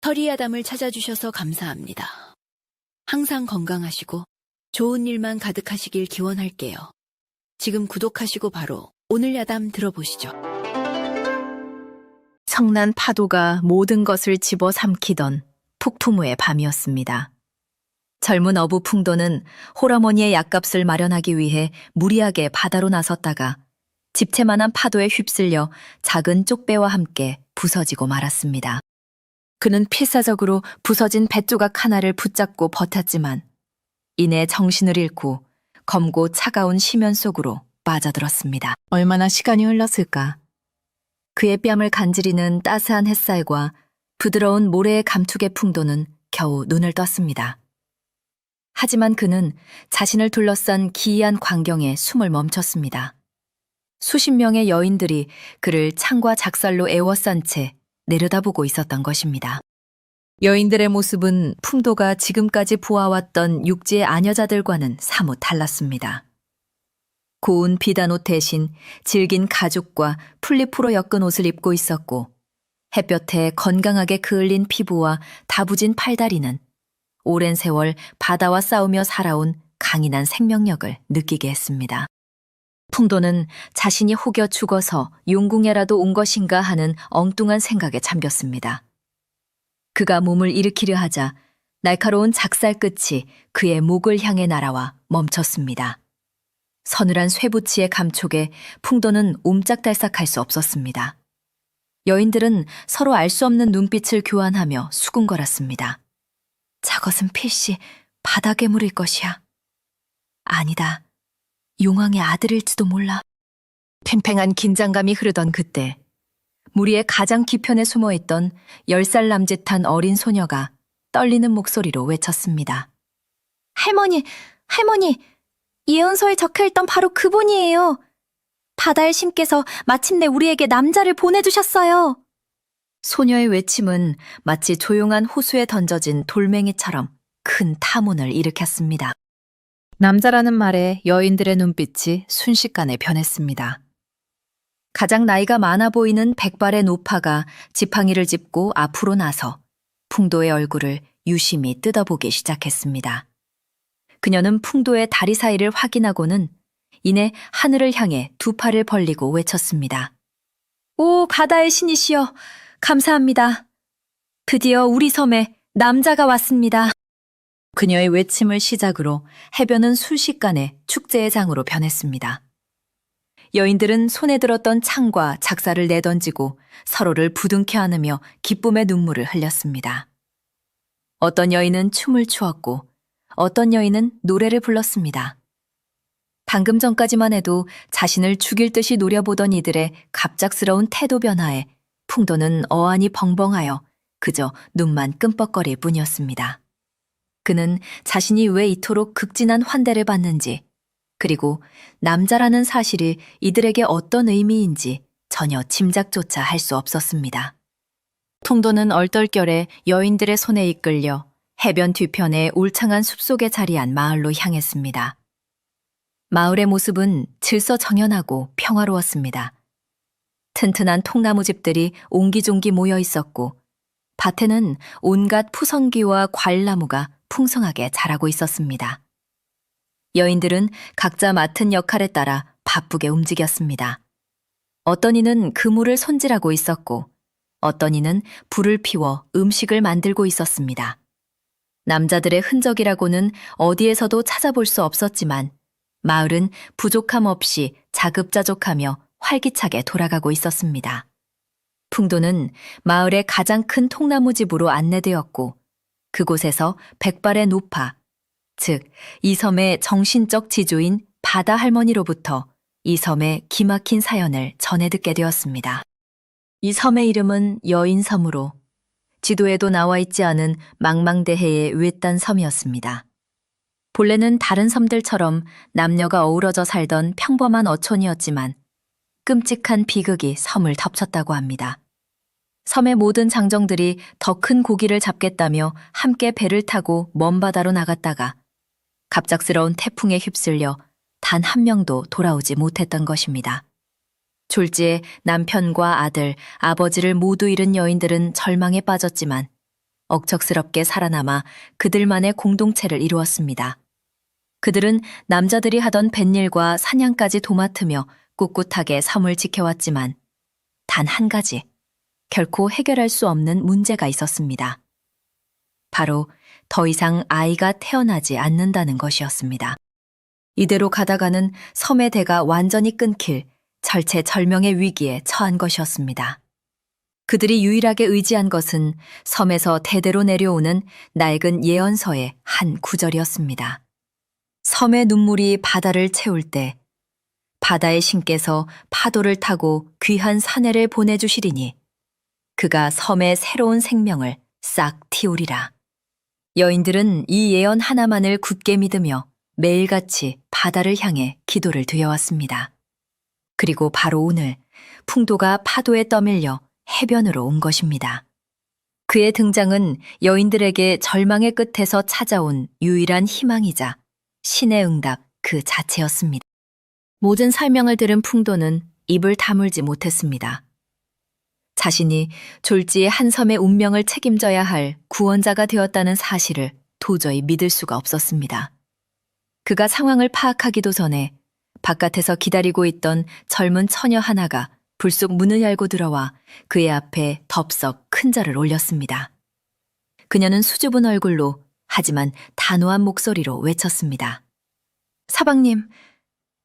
터리아담을 찾아주셔서 감사합니다. 항상 건강하시고 좋은 일만 가득하시길 기원할게요. 지금 구독하시고 바로 오늘 야담 들어보시죠. 청난 파도가 모든 것을 집어삼키던 폭풍우의 밤이었습니다. 젊은 어부 풍도는 홀어머니의 약값을 마련하기 위해 무리하게 바다로 나섰다가 집채만한 파도에 휩쓸려 작은 쪽배와 함께 부서지고 말았습니다. 그는 필사적으로 부서진 뱃조각 하나를 붙잡고 버텼지만 이내 정신을 잃고 검고 차가운 심연 속으로 빠져들었습니다. 얼마나 시간이 흘렀을까? 그의 뺨을 간지리는 따스한 햇살과 부드러운 모래의 감촉의 풍도는 겨우 눈을 떴습니다. 하지만 그는 자신을 둘러싼 기이한 광경에 숨을 멈췄습니다. 수십 명의 여인들이 그를 창과 작살로 에워싼 채 내려다보고 있었던 것입니다. 여인들의 모습은 풍도가 지금까지 보아왔던 육지의 아녀자들과는 사뭇 달랐습니다. 고운 비단옷 대신 질긴 가죽과 풀잎으로 엮은 옷을 입고 있었고 햇볕에 건강하게 그을린 피부와 다부진 팔다리는 오랜 세월 바다와 싸우며 살아온 강인한 생명력을 느끼게 했습니다. 풍도는 자신이 혹여 죽어서 용궁에라도 온 것인가 하는 엉뚱한 생각에 잠겼습니다. 그가 몸을 일으키려 하자 날카로운 작살 끝이 그의 목을 향해 날아와 멈췄습니다. 서늘한 쇠붙이의 감촉에 풍도는 옴짝달싹할 수 없었습니다. 여인들은 서로 알 수 없는 눈빛을 교환하며 수군거렸습니다. 저것은 필시 바다 괴물일 것이야. 아니다. 용왕의 아들일지도 몰라. 팽팽한 긴장감이 흐르던 그때 무리의 가장 뒤편에 숨어있던 10살 남짓한 어린 소녀가 떨리는 목소리로 외쳤습니다. 할머니, 할머니! 예언서에 적혀있던 바로 그분이에요. 바다의 신께서 마침내 우리에게 남자를 보내주셨어요. 소녀의 외침은 마치 조용한 호수에 던져진 돌멩이처럼 큰 타문을 일으켰습니다. 남자라는 말에 여인들의 눈빛이 순식간에 변했습니다. 가장 나이가 많아 보이는 백발의 노파가 지팡이를 짚고 앞으로 나서 풍도의 얼굴을 유심히 뜯어보기 시작했습니다. 그녀는 풍도의 다리 사이를 확인하고는 이내 하늘을 향해 두 팔을 벌리고 외쳤습니다. 오, 바다의 신이시여, 감사합니다. 드디어 우리 섬에 남자가 왔습니다. 그녀의 외침을 시작으로 해변은 순식간에 축제의 장으로 변했습니다. 여인들은 손에 들었던 창과 작사를 내던지고 서로를 부둥켜 안으며 기쁨의 눈물을 흘렸습니다. 어떤 여인은 춤을 추었고 어떤 여인은 노래를 불렀습니다. 방금 전까지만 해도 자신을 죽일 듯이 노려보던 이들의 갑작스러운 태도 변화에 풍도는 어안이 벙벙하여 그저 눈만 끔뻑거릴 뿐이었습니다. 그는 자신이 왜 이토록 극진한 환대를 받는지, 그리고 남자라는 사실이 이들에게 어떤 의미인지 전혀 짐작조차 할 수 없었습니다. 풍도는 얼떨결에 여인들의 손에 이끌려 해변 뒤편의 울창한 숲속에 자리한 마을로 향했습니다. 마을의 모습은 질서정연하고 평화로웠습니다. 튼튼한 통나무집들이 옹기종기 모여 있었고 밭에는 온갖 푸성귀와 과일나무가 풍성하게 자라고 있었습니다. 여인들은 각자 맡은 역할에 따라 바쁘게 움직였습니다. 어떤 이는 그물을 손질하고 있었고 어떤 이는 불을 피워 음식을 만들고 있었습니다. 남자들의 흔적이라고는 어디에서도 찾아볼 수 없었지만 마을은 부족함 없이 자급자족하며 활기차게 돌아가고 있었습니다. 풍도는 마을의 가장 큰 통나무집으로 안내되었고 그곳에서 백발의 노파, 즉 이 섬의 정신적 지주인 바다 할머니로부터 이 섬의 기막힌 사연을 전해 듣게 되었습니다. 이 섬의 이름은 여인섬으로 지도에도 나와 있지 않은 망망대해의 외딴 섬이었습니다. 본래는 다른 섬들처럼 남녀가 어우러져 살던 평범한 어촌이었지만 끔찍한 비극이 섬을 덮쳤다고 합니다. 섬의 모든 장정들이 더 큰 고기를 잡겠다며 함께 배를 타고 먼 바다로 나갔다가 갑작스러운 태풍에 휩쓸려 단 한 명도 돌아오지 못했던 것입니다. 졸지에 남편과 아들, 아버지를 모두 잃은 여인들은 절망에 빠졌지만 억척스럽게 살아남아 그들만의 공동체를 이루었습니다. 그들은 남자들이 하던 뱃일과 사냥까지 도맡으며 꿋꿋하게 섬을 지켜왔지만 단 한 가지, 결코 해결할 수 없는 문제가 있었습니다. 바로 더 이상 아이가 태어나지 않는다는 것이었습니다. 이대로 가다가는 섬의 대가 완전히 끊길 절체절명의 위기에 처한 것이었습니다. 그들이 유일하게 의지한 것은 섬에서 대대로 내려오는 낡은 예언서의 한 구절이었습니다. 섬의 눈물이 바다를 채울 때 바다의 신께서 파도를 타고 귀한 사내를 보내주시리니 그가 섬의 새로운 생명을 싹 틔우리라. 여인들은 이 예언 하나만을 굳게 믿으며 매일같이 바다를 향해 기도를 드려왔습니다. 그리고 바로 오늘 풍도가 파도에 떠밀려 해변으로 온 것입니다. 그의 등장은 여인들에게 절망의 끝에서 찾아온 유일한 희망이자 신의 응답 그 자체였습니다. 모든 설명을 들은 풍도는 입을 다물지 못했습니다. 자신이 졸지의 한 섬의 운명을 책임져야 할 구원자가 되었다는 사실을 도저히 믿을 수가 없었습니다. 그가 상황을 파악하기도 전에 바깥에서 기다리고 있던 젊은 처녀 하나가 불쑥 문을 열고 들어와 그의 앞에 덥석 큰 절을 올렸습니다. 그녀는 수줍은 얼굴로 하지만 단호한 목소리로 외쳤습니다. 사방님,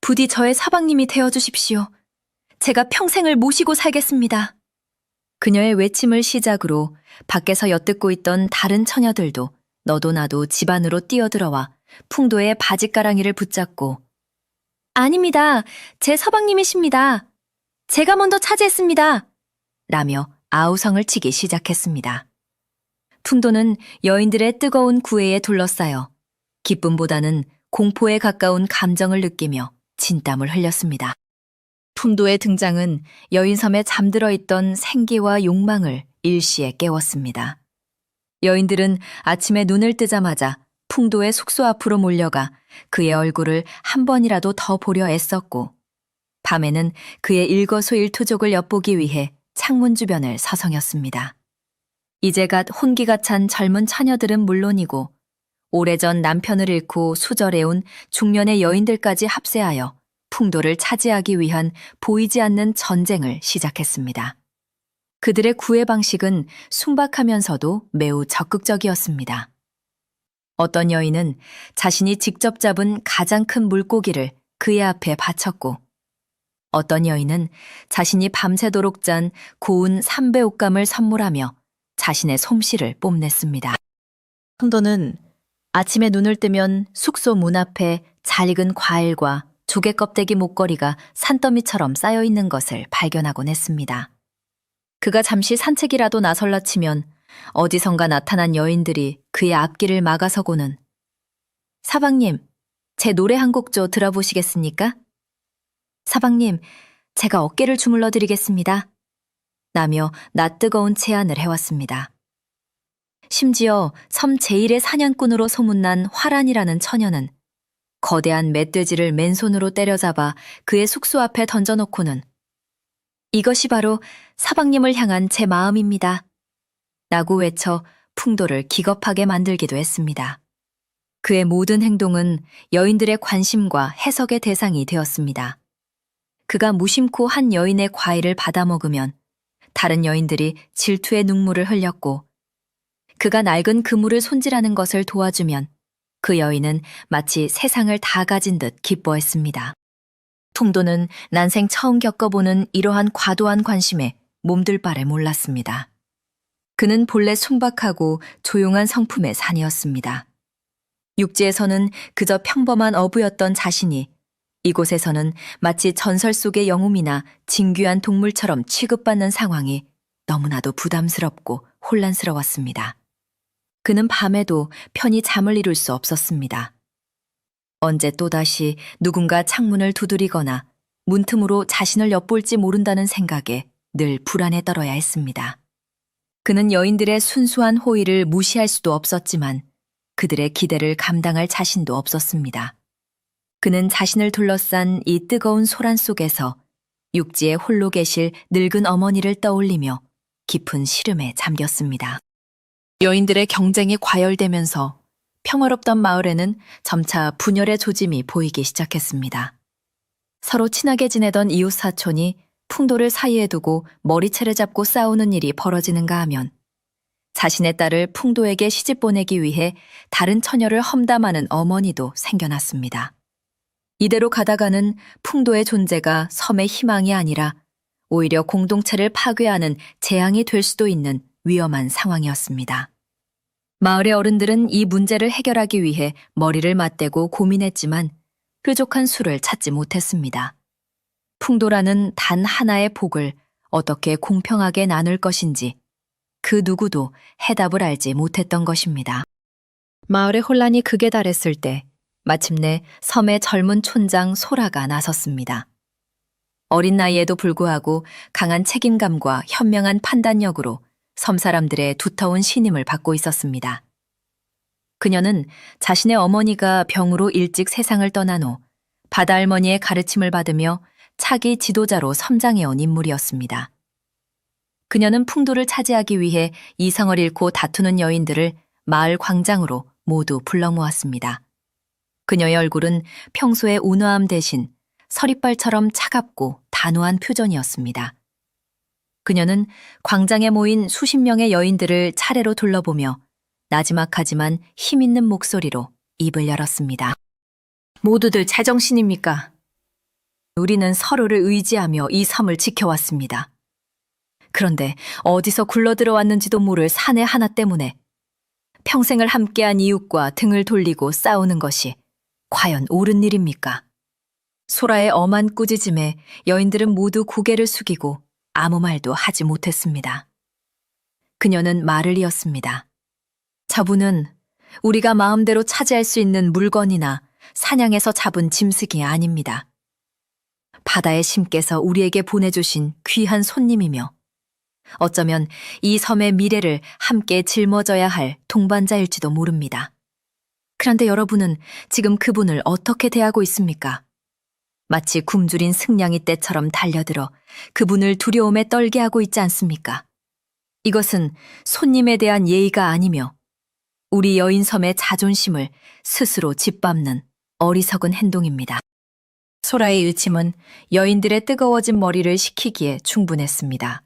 부디 저의 사방님이 되어주십시오. 제가 평생을 모시고 살겠습니다. 그녀의 외침을 시작으로 밖에서 엿듣고 있던 다른 처녀들도 너도 나도 집 안으로 뛰어들어와 풍도의 바짓가랑이를 붙잡고 아닙니다. 제 서방님이십니다. 제가 먼저 차지했습니다. 라며 아우성을 치기 시작했습니다. 풍도는 여인들의 뜨거운 구애에 둘러싸여 기쁨보다는 공포에 가까운 감정을 느끼며 진땀을 흘렸습니다. 풍도의 등장은 여인섬에 잠들어 있던 생기와 욕망을 일시에 깨웠습니다. 여인들은 아침에 눈을 뜨자마자 풍도의 숙소 앞으로 몰려가 그의 얼굴을 한 번이라도 더 보려 애썼고 밤에는 그의 일거수일투족을 엿보기 위해 창문 주변을 서성였습니다. 이제 갓 혼기가 찬 젊은 처녀들은 물론이고 오래전 남편을 잃고 수절해온 중년의 여인들까지 합세하여 풍도를 차지하기 위한 보이지 않는 전쟁을 시작했습니다. 그들의 구애 방식은 순박하면서도 매우 적극적이었습니다. 어떤 여인은 자신이 직접 잡은 가장 큰 물고기를 그의 앞에 바쳤고 어떤 여인은 자신이 밤새도록 짠 고운 삼배 옷감을 선물하며 자신의 솜씨를 뽐냈습니다. 풍도는 아침에 눈을 뜨면 숙소 문 앞에 잘 익은 과일과 조개 껍데기 목걸이가 산더미처럼 쌓여 있는 것을 발견하곤 했습니다. 그가 잠시 산책이라도 나설라 치면 어디선가 나타난 여인들이 그의 앞길을 막아서고는 사방님, 제 노래 한 곡 좀 들어보시겠습니까? 사방님, 제가 어깨를 주물러 드리겠습니다. 라며 낯뜨거운 제안을 해왔습니다. 심지어 섬 제1의 사냥꾼으로 소문난 화란이라는 처녀는 거대한 멧돼지를 맨손으로 때려잡아 그의 숙소 앞에 던져놓고는 이것이 바로 사방님을 향한 제 마음입니다. 라고 외쳐 풍도를 기겁하게 만들기도 했습니다. 그의 모든 행동은 여인들의 관심과 해석의 대상이 되었습니다. 그가 무심코 한 여인의 과일을 받아먹으면 다른 여인들이 질투의 눈물을 흘렸고 그가 낡은 그물을 손질하는 것을 도와주면 그 여인은 마치 세상을 다 가진 듯 기뻐했습니다. 풍도는 난생 처음 겪어보는 이러한 과도한 관심에 몸둘 바를 몰랐습니다. 그는 본래 순박하고 조용한 성품의 산이었습니다. 육지에서는 그저 평범한 어부였던 자신이 이곳에서는 마치 전설 속의 영웅이나 진귀한 동물처럼 취급받는 상황이 너무나도 부담스럽고 혼란스러웠습니다. 그는 밤에도 편히 잠을 이룰 수 없었습니다. 언제 또다시 누군가 창문을 두드리거나 문틈으로 자신을 엿볼지 모른다는 생각에 늘 불안에 떨어야 했습니다. 그는 여인들의 순수한 호의를 무시할 수도 없었지만 그들의 기대를 감당할 자신도 없었습니다. 그는 자신을 둘러싼 이 뜨거운 소란 속에서 육지에 홀로 계실 늙은 어머니를 떠올리며 깊은 시름에 잠겼습니다. 여인들의 경쟁이 과열되면서 평화롭던 마을에는 점차 분열의 조짐이 보이기 시작했습니다. 서로 친하게 지내던 이웃 사촌이 풍도를 사이에 두고 머리채를 잡고 싸우는 일이 벌어지는가 하면 자신의 딸을 풍도에게 시집 보내기 위해 다른 처녀를 험담하는 어머니도 생겨났습니다. 이대로 가다가는 풍도의 존재가 섬의 희망이 아니라 오히려 공동체를 파괴하는 재앙이 될 수도 있는 위험한 상황이었습니다. 마을의 어른들은 이 문제를 해결하기 위해 머리를 맞대고 고민했지만 뾰족한 수를 찾지 못했습니다. 풍도라는 단 하나의 복을 어떻게 공평하게 나눌 것인지 그 누구도 해답을 알지 못했던 것입니다. 마을의 혼란이 극에 달했을 때 마침내 섬의 젊은 촌장 소라가 나섰습니다. 어린 나이에도 불구하고 강한 책임감과 현명한 판단력으로 섬 사람들의 두터운 신임을 받고 있었습니다. 그녀는 자신의 어머니가 병으로 일찍 세상을 떠난 후 바다 할머니의 가르침을 받으며 차기 지도자로 성장해온 인물이었습니다. 그녀는 풍도를 차지하기 위해 이성을 잃고 다투는 여인들을 마을 광장으로 모두 불러 모았습니다. 그녀의 얼굴은 평소의 온화함 대신 서리빨처럼 차갑고 단호한 표정이었습니다. 그녀는 광장에 모인 수십 명의 여인들을 차례로 둘러보며 나지막하지만 힘있는 목소리로 입을 열었습니다. 모두들 제정신입니까? 우리는 서로를 의지하며 이 섬을 지켜왔습니다. 그런데 어디서 굴러들어왔는지도 모를 사내 하나 때문에 평생을 함께한 이웃과 등을 돌리고 싸우는 것이 과연 옳은 일입니까? 소라의 엄한 꾸짖음에 여인들은 모두 고개를 숙이고 아무 말도 하지 못했습니다. 그녀는 말을 이었습니다. 저분은 우리가 마음대로 차지할 수 있는 물건이나 사냥에서 잡은 짐승이 아닙니다. 바다의 신께서 우리에게 보내주신 귀한 손님이며 어쩌면 이 섬의 미래를 함께 짊어져야 할 동반자일지도 모릅니다. 그런데 여러분은 지금 그분을 어떻게 대하고 있습니까? 마치 굶주린 승냥이 떼처럼 달려들어 그분을 두려움에 떨게 하고 있지 않습니까? 이것은 손님에 대한 예의가 아니며 우리 여인섬의 자존심을 스스로 짓밟는 어리석은 행동입니다. 소라의 의침은 여인들의 뜨거워진 머리를 식히기에 충분했습니다.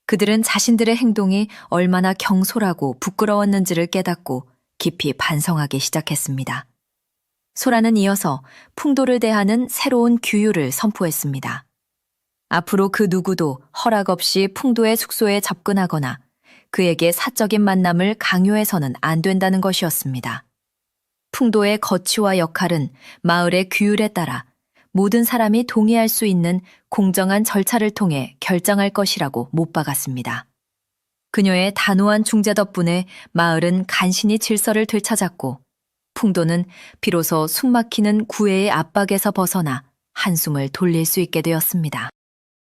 그들은 자신들의 행동이 얼마나 경솔하고 부끄러웠는지를 깨닫고 깊이 반성하기 시작했습니다. 소라는 이어서 풍도를 대하는 새로운 규율을 선포했습니다. 앞으로 그 누구도 허락 없이 풍도의 숙소에 접근하거나 그에게 사적인 만남을 강요해서는 안 된다는 것이었습니다. 풍도의 거취와 역할은 마을의 규율에 따라 모든 사람이 동의할 수 있는 공정한 절차를 통해 결정할 것이라고 못 박았습니다. 그녀의 단호한 중재 덕분에 마을은 간신히 질서를 되찾았고 풍도는 비로소 숨막히는 구애의 압박에서 벗어나 한숨을 돌릴 수 있게 되었습니다.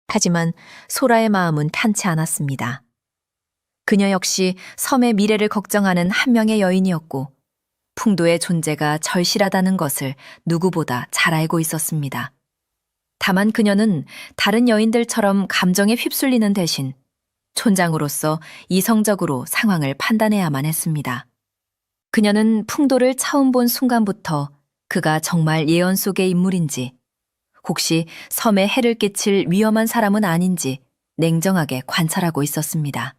하지만 소라의 마음은 편치 않았습니다. 그녀 역시 섬의 미래를 걱정하는 한 명의 여인이었고 풍도의 존재가 절실하다는 것을 누구보다 잘 알고 있었습니다. 다만 그녀는 다른 여인들처럼 감정에 휩쓸리는 대신 촌장으로서 이성적으로 상황을 판단해야만 했습니다. 그녀는 풍도를 처음 본 순간부터 그가 정말 예언 속의 인물인지 혹시 섬에 해를 끼칠 위험한 사람은 아닌지 냉정하게 관찰하고 있었습니다.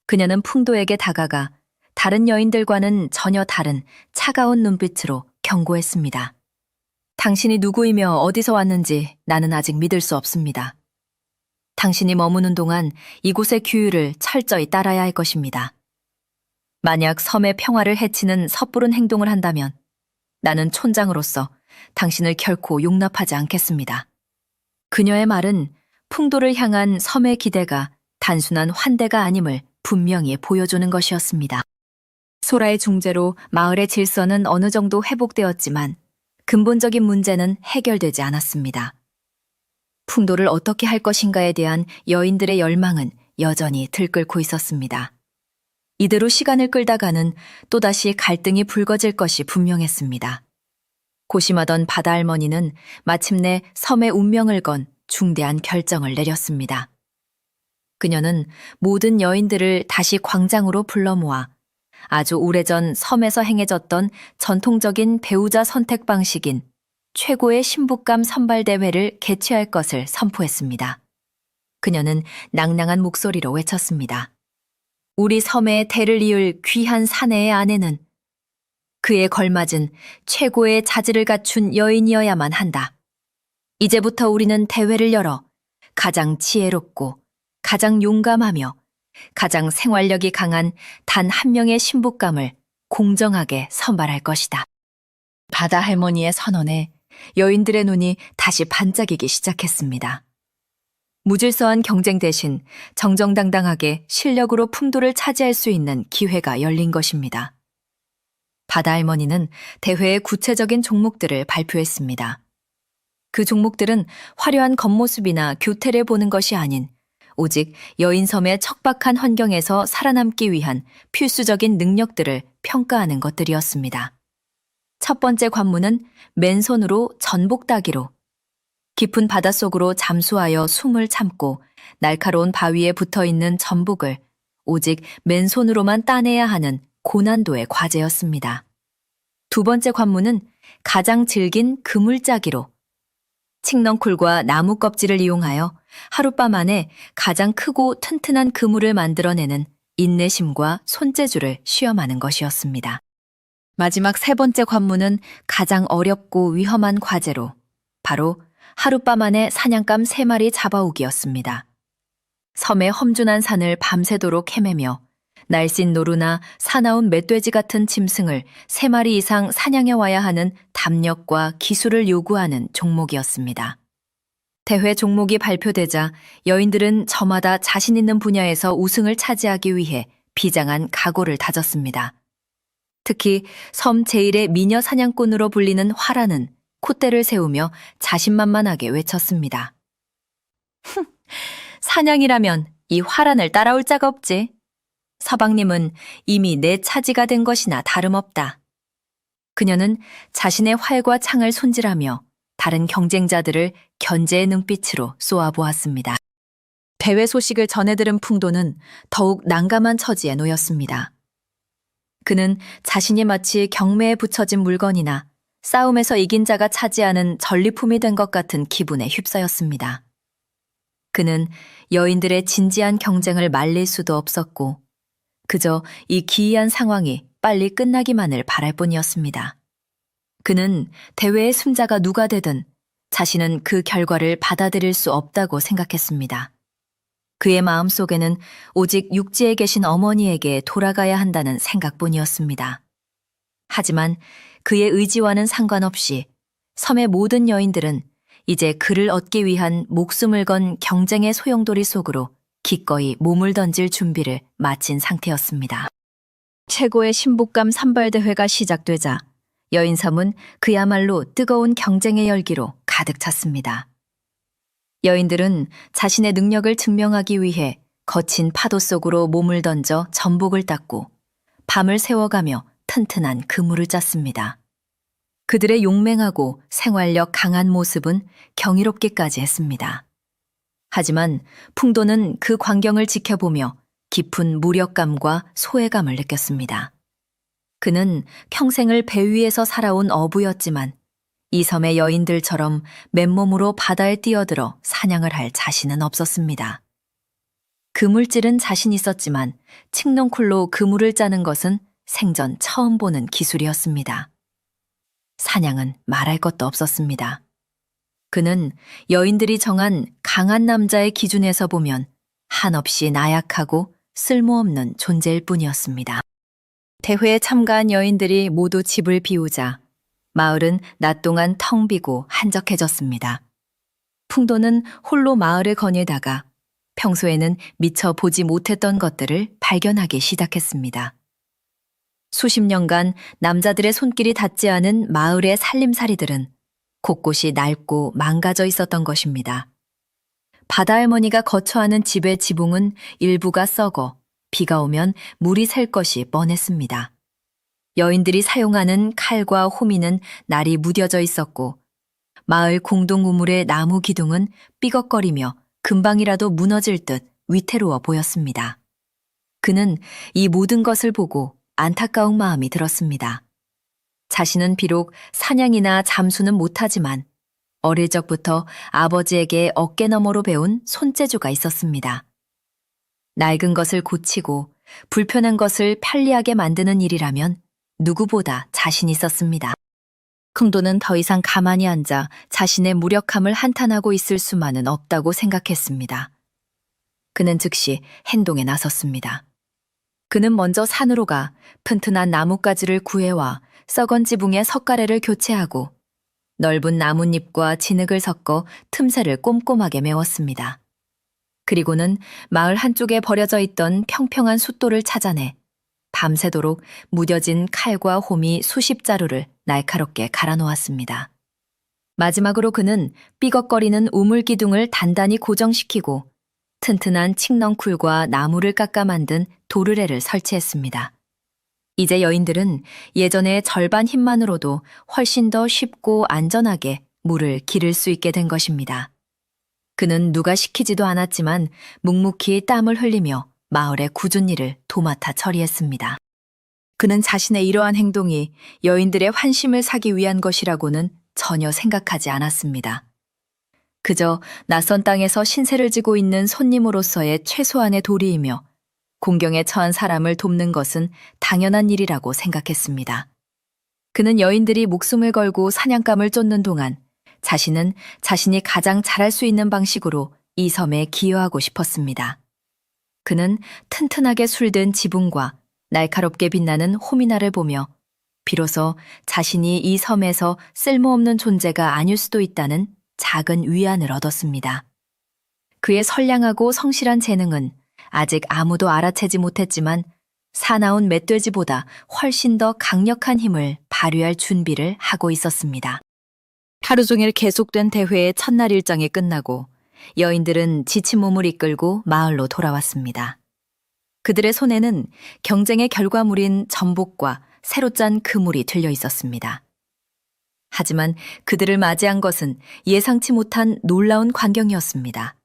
그녀는 풍도에게 다가가 다른 여인들과는 전혀 다른 차가운 눈빛으로 경고했습니다. 당신이 누구이며 어디서 왔는지 나는 아직 믿을 수 없습니다. 당신이 머무는 동안 이곳의 규율을 철저히 따라야 할 것입니다. 만약 섬의 평화를 해치는 섣부른 행동을 한다면 나는 촌장으로서 당신을 결코 용납하지 않겠습니다. 그녀의 말은 풍도를 향한 섬의 기대가 단순한 환대가 아님을 분명히 보여주는 것이었습니다. 소라의 중재로 마을의 질서는 어느 정도 회복되었지만 근본적인 문제는 해결되지 않았습니다. 풍도를 어떻게 할 것인가에 대한 여인들의 열망은 여전히 들끓고 있었습니다. 이대로 시간을 끌다가는 또다시 갈등이 불거질 것이 분명했습니다. 고심하던 바다 할머니는 마침내 섬의 운명을 건 중대한 결정을 내렸습니다. 그녀는 모든 여인들을 다시 광장으로 불러 모아 아주 오래전 섬에서 행해졌던 전통적인 배우자 선택 방식인 최고의 신부감 선발대회를 개최할 것을 선포했습니다. 그녀는 낭낭한 목소리로 외쳤습니다. 우리 섬의 대를 이을 귀한 사내의 아내는 그에 걸맞은 최고의 자질을 갖춘 여인이어야만 한다. 이제부터 우리는 대회를 열어 가장 지혜롭고 가장 용감하며 가장 생활력이 강한 단 한 명의 신부감을 공정하게 선발할 것이다. 바다 할머니의 선언에 여인들의 눈이 다시 반짝이기 시작했습니다. 무질서한 경쟁 대신 정정당당하게 실력으로 풍도를 차지할 수 있는 기회가 열린 것입니다. 바다 할머니는 대회의 구체적인 종목들을 발표했습니다. 그 종목들은 화려한 겉모습이나 교태를 보는 것이 아닌 오직 여인섬의 척박한 환경에서 살아남기 위한 필수적인 능력들을 평가하는 것들이었습니다. 첫 번째 관문은 맨손으로 전복 따기로 깊은 바닷속으로 잠수하여 숨을 참고 날카로운 바위에 붙어있는 전복을 오직 맨손으로만 따내야 하는 고난도의 과제였습니다. 두 번째 관문은 가장 질긴 그물 짜기로 칡넝쿨과 나무 껍질을 이용하여 하룻밤 안에 가장 크고 튼튼한 그물을 만들어내는 인내심과 손재주를 시험하는 것이었습니다. 마지막 세 번째 관문은 가장 어렵고 위험한 과제로 바로 하룻밤 안에 사냥감 3마리 잡아오기였습니다. 섬의 험준한 산을 밤새도록 헤매며 날씬 노루나 사나운 멧돼지 같은 짐승을 3마리 이상 사냥해 와야 하는 담력과 기술을 요구하는 종목이었습니다. 대회 종목이 발표되자 여인들은 저마다 자신 있는 분야에서 우승을 차지하기 위해 비장한 각오를 다졌습니다. 특히 섬 제1의 미녀 사냥꾼으로 불리는 화라는 콧대를 세우며 자신만만하게 외쳤습니다. 사냥이라면 이 화란을 따라올 자가 없지. 서방님은 이미 내 차지가 된 것이나 다름없다. 그녀는 자신의 활과 창을 손질하며 다른 경쟁자들을 견제의 눈빛으로 쏘아보았습니다. 대회 소식을 전해들은 풍도는 더욱 난감한 처지에 놓였습니다. 그는 자신이 마치 경매에 붙여진 물건이나 싸움에서 이긴 자가 차지하는 전리품이 된 것 같은 기분에 휩싸였습니다. 그는 여인들의 진지한 경쟁을 말릴 수도 없었고 그저 이 기이한 상황이 빨리 끝나기만을 바랄 뿐이었습니다. 그는 대회의 승자가 누가 되든 자신은 그 결과를 받아들일 수 없다고 생각했습니다. 그의 마음속에는 오직 육지에 계신 어머니에게 돌아가야 한다는 생각뿐이었습니다. 하지만 그의 의지와는 상관없이 섬의 모든 여인들은 이제 그를 얻기 위한 목숨을 건 경쟁의 소용돌이 속으로 기꺼이 몸을 던질 준비를 마친 상태였습니다. 최고의 신부감 선발대회가 시작되자 여인섬은 그야말로 뜨거운 경쟁의 열기로 가득 찼습니다. 여인들은 자신의 능력을 증명하기 위해 거친 파도 속으로 몸을 던져 전복을 땄고 밤을 새워가며 튼튼한 그물을 짰습니다. 그들의 용맹하고 생활력 강한 모습은 경이롭기까지 했습니다. 하지만 풍도는 그 광경을 지켜보며 깊은 무력감과 소외감을 느꼈습니다. 그는 평생을 배 위에서 살아온 어부였지만 이 섬의 여인들처럼 맨몸으로 바다에 뛰어들어 사냥을 할 자신은 없었습니다. 그물질은 자신 있었지만 칡넝쿨로 그물을 짜는 것은 생전 처음 보는 기술이었습니다. 사냥은 말할 것도 없었습니다. 그는 여인들이 정한 강한 남자의 기준에서 보면 한없이 나약하고 쓸모없는 존재일 뿐이었습니다. 대회에 참가한 여인들이 모두 집을 비우자 마을은 낮 동안 텅 비고 한적해졌습니다. 풍도는 홀로 마을을 거닐다가 평소에는 미처 보지 못했던 것들을 발견하기 시작했습니다. 수십 년간 남자들의 손길이 닿지 않은 마을의 살림살이들은 곳곳이 낡고 망가져 있었던 것입니다. 바다 할머니가 거처하는 집의 지붕은 일부가 썩어 비가 오면 물이 셀 것이 뻔했습니다. 여인들이 사용하는 칼과 호미는 날이 무뎌져 있었고 마을 공동 우물의 나무 기둥은 삐걱거리며 금방이라도 무너질 듯 위태로워 보였습니다. 그는 이 모든 것을 보고 안타까운 마음이 들었습니다. 자신은 비록 사냥이나 잠수는 못하지만 어릴 적부터 아버지에게 어깨너머로 배운 손재주가 있었습니다. 낡은 것을 고치고 불편한 것을 편리하게 만드는 일이라면 누구보다 자신 있었습니다. 쿵도는 더 이상 가만히 앉아 자신의 무력함을 한탄하고 있을 수만은 없다고 생각했습니다. 그는 즉시 행동에 나섰습니다. 그는 먼저 산으로 가 튼튼한 나뭇가지를 구해와 썩은 지붕의 석가래를 교체하고 넓은 나뭇잎과 진흙을 섞어 틈새를 꼼꼼하게 메웠습니다. 그리고는 마을 한쪽에 버려져 있던 평평한 숫돌을 찾아내 밤새도록 무뎌진 칼과 홈이 수십 자루를 날카롭게 갈아 놓았습니다. 마지막으로 그는 삐걱거리는 우물 기둥을 단단히 고정시키고 튼튼한 칡넝쿨과 나무를 깎아 만든 도르래를 설치했습니다. 이제 여인들은 예전의 절반 힘만으로도 훨씬 더 쉽고 안전하게 물을 기를 수 있게 된 것입니다. 그는 누가 시키지도 않았지만 묵묵히 땀을 흘리며 마을의 굳은 일을 도맡아 처리했습니다. 그는 자신의 이러한 행동이 여인들의 환심을 사기 위한 것이라고는 전혀 생각하지 않았습니다. 그저 낯선 땅에서 신세를 지고 있는 손님으로서의 최소한의 도리이며 공경에 처한 사람을 돕는 것은 당연한 일이라고 생각했습니다. 그는 여인들이 목숨을 걸고 사냥감을 쫓는 동안 자신은 자신이 가장 잘할 수 있는 방식으로 이 섬에 기여하고 싶었습니다. 그는 튼튼하게 술든 지붕과 날카롭게 빛나는 호미나를 보며 비로소 자신이 이 섬에서 쓸모없는 존재가 아닐 수도 있다는 작은 위안을 얻었습니다. 그의 선량하고 성실한 재능은 아직 아무도 알아채지 못했지만 사나운 멧돼지보다 훨씬 더 강력한 힘을 발휘할 준비를 하고 있었습니다. 하루 종일 계속된 대회의 첫날 일정이 끝나고 여인들은 지친 몸을 이끌고 마을로 돌아왔습니다. 그들의 손에는 경쟁의 결과물인 전복과 새로 짠 그물이 들려 있었습니다. 하지만 그들을 맞이한 것은 예상치 못한 놀라운 광경이었습니다.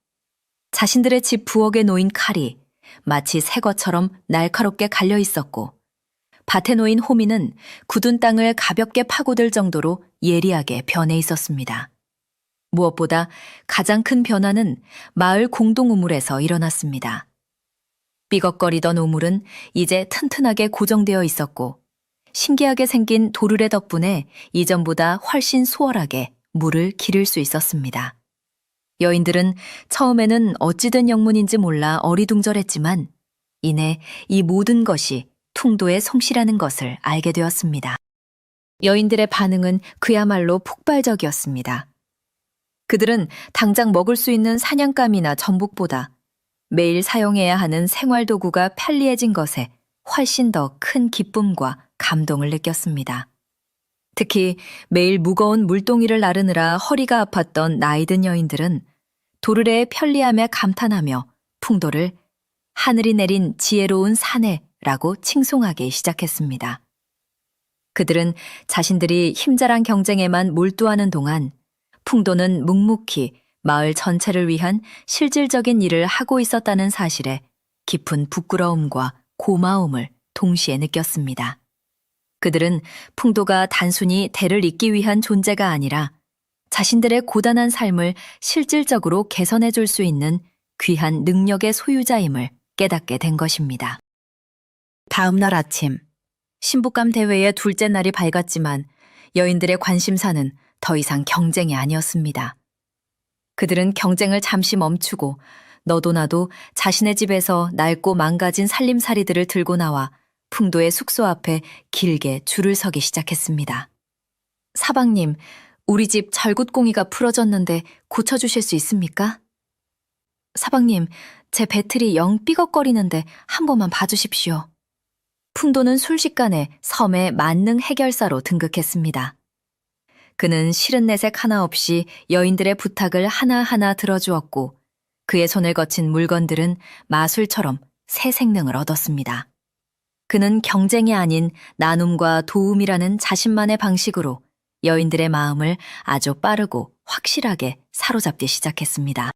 자신들의 집 부엌에 놓인 칼이 마치 새 것처럼 날카롭게 갈려 있었고 밭에 놓인 호미는 굳은 땅을 가볍게 파고들 정도로 예리하게 변해 있었습니다. 무엇보다 가장 큰 변화는 마을 공동 우물에서 일어났습니다. 삐걱거리던 우물은 이제 튼튼하게 고정되어 있었고 신기하게 생긴 도르래 덕분에 이전보다 훨씬 수월하게 물을 기를 수 있었습니다. 여인들은 처음에는 어찌 된 영문인지 몰라 어리둥절했지만 이내 이 모든 것이 퉁도의 솜씨라는 것을 알게 되었습니다. 여인들의 반응은 그야말로 폭발적이었습니다. 그들은 당장 먹을 수 있는 사냥감이나 전복보다 매일 사용해야 하는 생활도구가 편리해진 것에 훨씬 더 큰 기쁨과 감동을 느꼈습니다. 특히 매일 무거운 물동이를 나르느라 허리가 아팠던 나이든 여인들은 도르래의 편리함에 감탄하며 풍도를 하늘이 내린 지혜로운 사내라고 칭송하기 시작했습니다. 그들은 자신들이 힘자랑 경쟁에만 몰두하는 동안 풍도는 묵묵히 마을 전체를 위한 실질적인 일을 하고 있었다는 사실에 깊은 부끄러움과 고마움을 동시에 느꼈습니다. 그들은 풍도가 단순히 대를 잇기 위한 존재가 아니라 자신들의 고단한 삶을 실질적으로 개선해 줄 수 있는 귀한 능력의 소유자임을 깨닫게 된 것입니다. 다음 날 아침, 신부감 대회의 둘째 날이 밝았지만 여인들의 관심사는 더 이상 경쟁이 아니었습니다. 그들은 경쟁을 잠시 멈추고 너도 나도 자신의 집에서 낡고 망가진 살림살이들을 들고 나와 풍도의 숙소 앞에 길게 줄을 서기 시작했습니다. 사방님, 우리 집 절굿공이가 풀어졌는데 고쳐주실 수 있습니까? 사방님, 제 배틀이 영 삐걱거리는데 한 번만 봐주십시오. 풍도는 순식간에 섬의 만능 해결사로 등극했습니다. 그는 싫은 내색 하나 없이 여인들의 부탁을 하나하나 들어주었고 그의 손을 거친 물건들은 마술처럼 새 생명을 얻었습니다. 그는 경쟁이 아닌 나눔과 도움이라는 자신만의 방식으로 여인들의 마음을 아주 빠르고 확실하게 사로잡기 시작했습니다.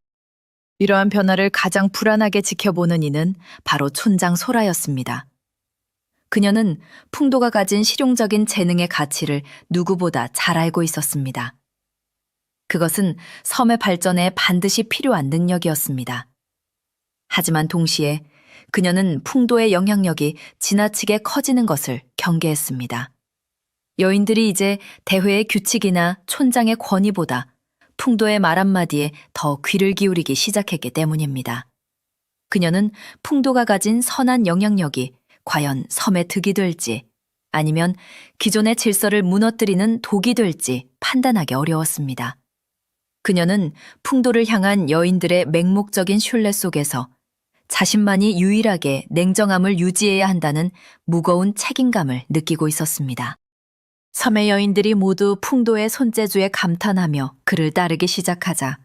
이러한 변화를 가장 불안하게 지켜보는 이는 바로 촌장 소라였습니다. 그녀는 풍도가 가진 실용적인 재능의 가치를 누구보다 잘 알고 있었습니다. 그것은 섬의 발전에 반드시 필요한 능력이었습니다. 하지만 동시에 그녀는 풍도의 영향력이 지나치게 커지는 것을 경계했습니다. 여인들이 이제 대회의 규칙이나 촌장의 권위보다 풍도의 말 한마디에 더 귀를 기울이기 시작했기 때문입니다. 그녀는 풍도가 가진 선한 영향력이 과연 섬의 득이 될지 아니면 기존의 질서를 무너뜨리는 독이 될지 판단하기 어려웠습니다. 그녀는 풍도를 향한 여인들의 맹목적인 신뢰 속에서 자신만이 유일하게 냉정함을 유지해야 한다는 무거운 책임감을 느끼고 있었습니다. 섬의 여인들이 모두 풍도의 손재주에 감탄하며 그를 따르기 시작하자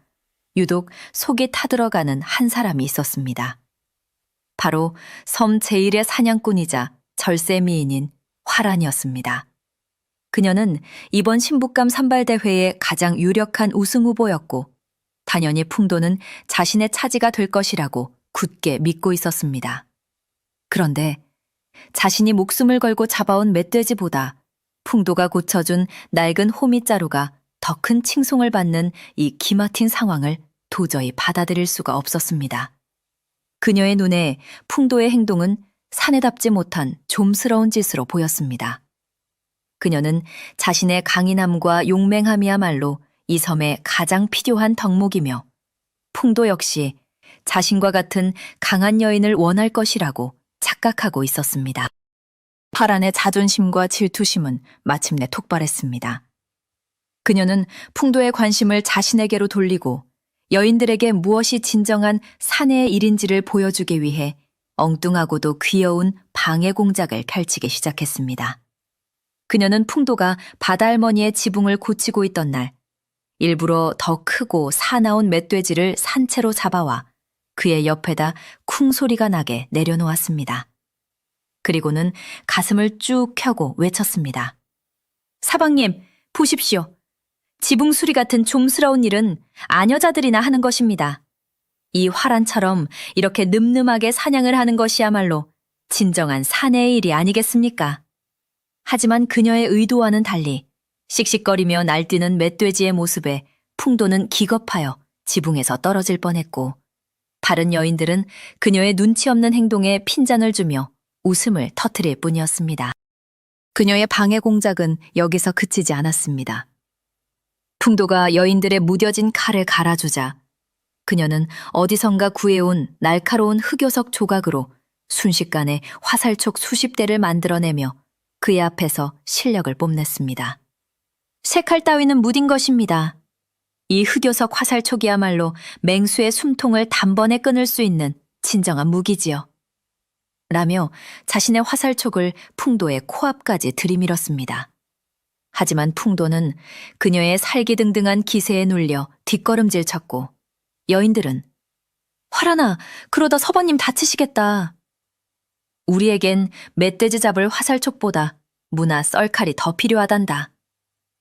유독 속이 타들어가는 한 사람이 있었습니다. 바로 섬 제1의 사냥꾼이자 절세미인인 화란이었습니다. 그녀는 이번 신부감 산발대회의 가장 유력한 우승 후보였고 당연히 풍도는 자신의 차지가 될 것이라고 굳게 믿고 있었습니다. 그런데 자신이 목숨을 걸고 잡아온 멧돼지보다 풍도가 고쳐준 낡은 호미자루가 더 큰 칭송을 받는 이 기막힌 상황을 도저히 받아들일 수가 없었습니다. 그녀의 눈에 풍도의 행동은 사내답지 못한 좀스러운 짓으로 보였습니다. 그녀는 자신의 강인함과 용맹함이야말로 이 섬의 가장 필요한 덕목이며 풍도 역시 자신과 같은 강한 여인을 원할 것이라고 착각하고 있었습니다. 파란의 자존심과 질투심은 마침내 톡발했습니다. 그녀는 풍도의 관심을 자신에게로 돌리고 여인들에게 무엇이 진정한 사내의 일인지를 보여주기 위해 엉뚱하고도 귀여운 방해 공작을 펼치기 시작했습니다. 그녀는 풍도가 바다할머니의 지붕을 고치고 있던 날 일부러 더 크고 사나운 멧돼지를 산채로 잡아와 그의 옆에다 쿵 소리가 나게 내려놓았습니다. 그리고는 가슴을 쭉 펴고 외쳤습니다. 사방님, 보십시오. 지붕수리 같은 좀스러운 일은 아녀자들이나 하는 것입니다. 이 화란처럼 이렇게 늠름하게 사냥을 하는 것이야말로 진정한 사내의 일이 아니겠습니까? 하지만 그녀의 의도와는 달리 씩씩거리며 날뛰는 멧돼지의 모습에 풍도는 기겁하여 지붕에서 떨어질 뻔했고 다른 여인들은 그녀의 눈치 없는 행동에 핀잔을 주며 웃음을 터뜨릴 뿐이었습니다. 그녀의 방해 공작은 여기서 그치지 않았습니다. 풍도가 여인들의 무뎌진 칼을 갈아주자 그녀는 어디선가 구해온 날카로운 흑요석 조각으로 순식간에 화살촉 수십 대를 만들어내며 그의 앞에서 실력을 뽐냈습니다. 쇠칼 따위는 무딘 것입니다. 이 흑요석 화살촉이야말로 맹수의 숨통을 단번에 끊을 수 있는 진정한 무기지요. 라며 자신의 화살촉을 풍도의 코앞까지 들이밀었습니다. 하지만 풍도는 그녀의 살기등등한 기세에 눌려 뒷걸음질 쳤고 여인들은 화란아, 그러다 서방님 다치시겠다. 우리에겐 멧돼지 잡을 화살촉보다 무나 썰칼이 더 필요하단다.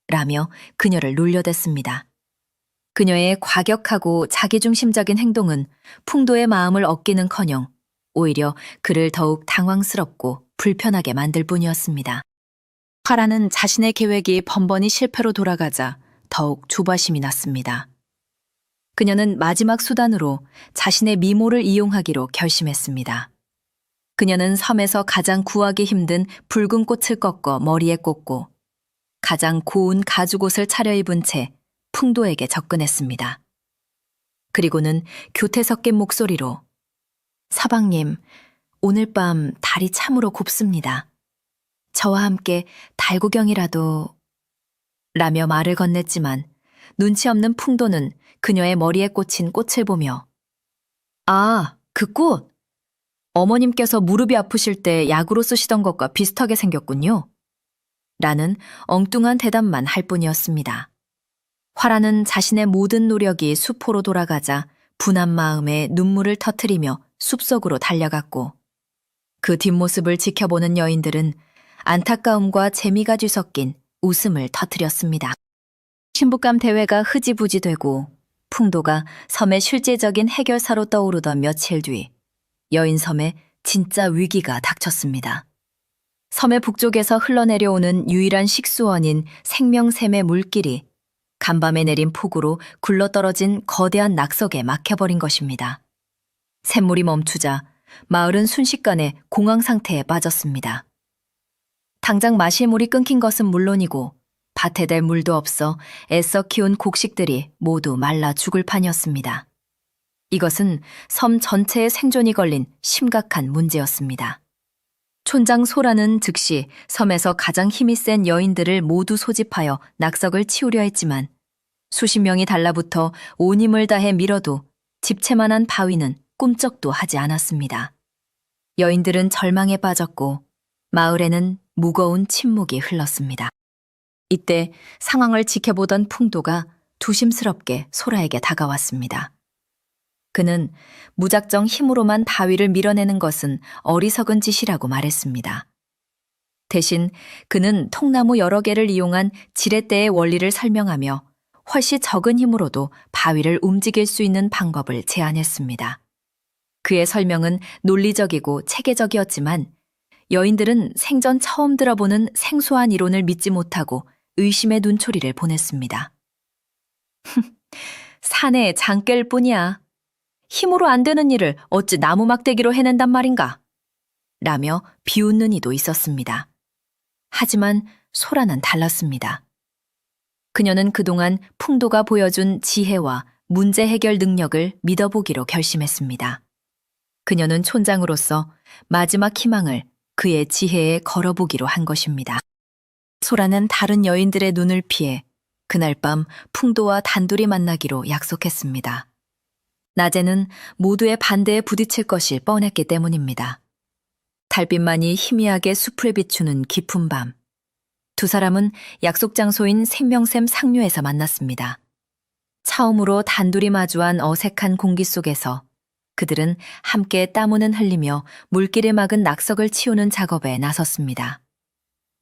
라며 그녀를 놀려댔습니다. 그녀의 과격하고 자기중심적인 행동은 풍도의 마음을 얻기는커녕 오히려 그를 더욱 당황스럽고 불편하게 만들 뿐이었습니다. 화란은 자신의 계획이 번번이 실패로 돌아가자 더욱 조바심이 났습니다. 그녀는 마지막 수단으로 자신의 미모를 이용하기로 결심했습니다. 그녀는 섬에서 가장 구하기 힘든 붉은 꽃을 꺾어 머리에 꽂고 가장 고운 가죽옷을 차려입은 채 풍도에게 접근했습니다. 그리고는 교태 섞인 목소리로 사방님, 오늘 밤 달이 참으로 곱습니다. 저와 함께 달구경이라도 라며 말을 건넸지만 눈치 없는 풍도는 그녀의 머리에 꽂힌 꽃을 보며 아, 그 꽃! 어머님께서 무릎이 아프실 때 약으로 쓰시던 것과 비슷하게 생겼군요. 라는 엉뚱한 대답만 할 뿐이었습니다. 화란은 자신의 모든 노력이 수포로 돌아가자 분한 마음에 눈물을 터뜨리며 숲속으로 달려갔고 그 뒷모습을 지켜보는 여인들은 안타까움과 재미가 뒤섞인 웃음을 터뜨렸습니다. 신부감 대회가 흐지부지 되고 풍도가 섬의 실제적인 해결사로 떠오르던 며칠 뒤 여인섬에 진짜 위기가 닥쳤습니다. 섬의 북쪽에서 흘러내려오는 유일한 식수원인 생명샘의 물길이 간밤에 내린 폭우로 굴러떨어진 거대한 낙석에 막혀버린 것입니다. 샘물이 멈추자 마을은 순식간에 공황 상태에 빠졌습니다. 당장 마실 물이 끊긴 것은 물론이고 밭에 댈 물도 없어 애써 키운 곡식들이 모두 말라 죽을 판이었습니다. 이것은 섬 전체의 생존이 걸린 심각한 문제였습니다. 촌장 소라는 즉시 섬에서 가장 힘이 센 여인들을 모두 소집하여 낙석을 치우려 했지만 수십 명이 달라붙어 온 힘을 다해 밀어도 집채만한 바위는 꿈쩍도 하지 않았습니다. 여인들은 절망에 빠졌고 마을에는 무거운 침묵이 흘렀습니다. 이때 상황을 지켜보던 풍도가 두심스럽게 소라에게 다가왔습니다. 그는 무작정 힘으로만 바위를 밀어내는 것은 어리석은 짓이라고 말했습니다. 대신 그는 통나무 여러 개를 이용한 지렛대의 원리를 설명하며 훨씬 적은 힘으로도 바위를 움직일 수 있는 방법을 제안했습니다. 그의 설명은 논리적이고 체계적이었지만 여인들은 생전 처음 들어보는 생소한 이론을 믿지 못하고 의심의 눈초리를 보냈습니다. 산에 장깰 뿐이야. 힘으로 안 되는 일을 어찌 나무 막대기로 해낸단 말인가? 라며 비웃는 이도 있었습니다. 하지만 소라는 달랐습니다. 그녀는 그동안 풍도가 보여준 지혜와 문제 해결 능력을 믿어보기로 결심했습니다. 그녀는 촌장으로서 마지막 희망을 그의 지혜에 걸어보기로 한 것입니다. 소라는 다른 여인들의 눈을 피해 그날 밤 풍도와 단둘이 만나기로 약속했습니다. 낮에는 모두의 반대에 부딪힐 것이 뻔했기 때문입니다. 달빛만이 희미하게 숲을 비추는 깊은 밤, 두 사람은 약속 장소인 생명샘 상류에서 만났습니다. 처음으로 단둘이 마주한 어색한 공기 속에서 그들은 함께 땀운을 흘리며 물길을 막은 낙석을 치우는 작업에 나섰습니다.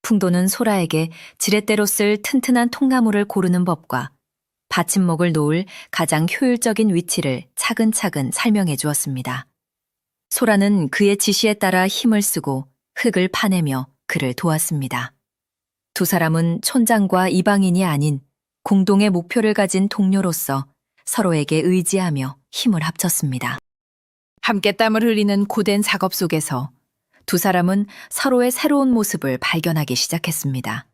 풍도는 소라에게 지렛대로 쓸 튼튼한 통나무를 고르는 법과 받침목을 놓을 가장 효율적인 위치를 차근차근 설명해 주었습니다. 소라는 그의 지시에 따라 힘을 쓰고 흙을 파내며 그를 도왔습니다. 두 사람은 촌장과 이방인이 아닌 공동의 목표를 가진 동료로서 서로에게 의지하며 힘을 합쳤습니다. 함께 땀을 흘리는 고된 작업 속에서 두 사람은 서로의 새로운 모습을 발견하기 시작했습니다.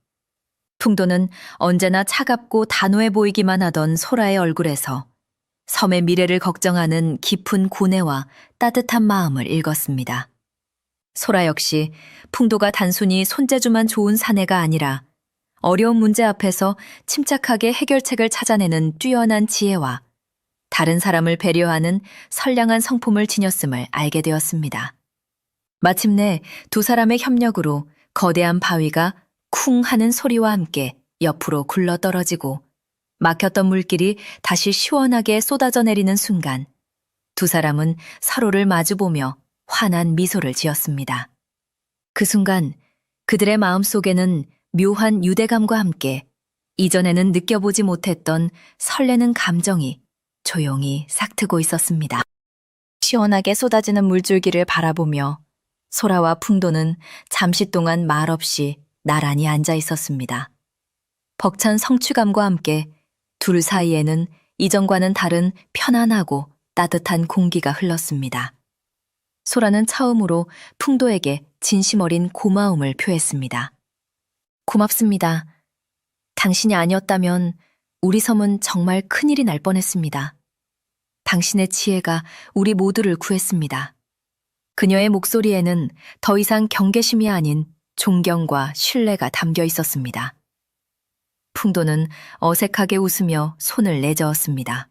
풍도는 언제나 차갑고 단호해 보이기만 하던 소라의 얼굴에서 섬의 미래를 걱정하는 깊은 고뇌와 따뜻한 마음을 읽었습니다. 소라 역시 풍도가 단순히 손재주만 좋은 사내가 아니라 어려운 문제 앞에서 침착하게 해결책을 찾아내는 뛰어난 지혜와 다른 사람을 배려하는 선량한 성품을 지녔음을 알게 되었습니다. 마침내 두 사람의 협력으로 거대한 바위가 쿵 하는 소리와 함께 옆으로 굴러 떨어지고 막혔던 물길이 다시 시원하게 쏟아져 내리는 순간 두 사람은 서로를 마주보며 환한 미소를 지었습니다. 그 순간 그들의 마음속에는 묘한 유대감과 함께 이전에는 느껴보지 못했던 설레는 감정이 조용히 싹트고 있었습니다. 시원하게 쏟아지는 물줄기를 바라보며 소라와 풍도는 잠시 동안 말없이 나란히 앉아 있었습니다. 벅찬 성취감과 함께 둘 사이에는 이전과는 다른 편안하고 따뜻한 공기가 흘렀습니다. 소라는 처음으로 풍도에게 진심 어린 고마움을 표했습니다. 고맙습니다. 당신이 아니었다면 우리 섬은 정말 큰일이 날 뻔했습니다. 당신의 지혜가 우리 모두를 구했습니다. 그녀의 목소리에는 더 이상 경계심이 아닌 존경과 신뢰가 담겨 있었습니다. 풍도는 어색하게 웃으며 손을 내저었습니다.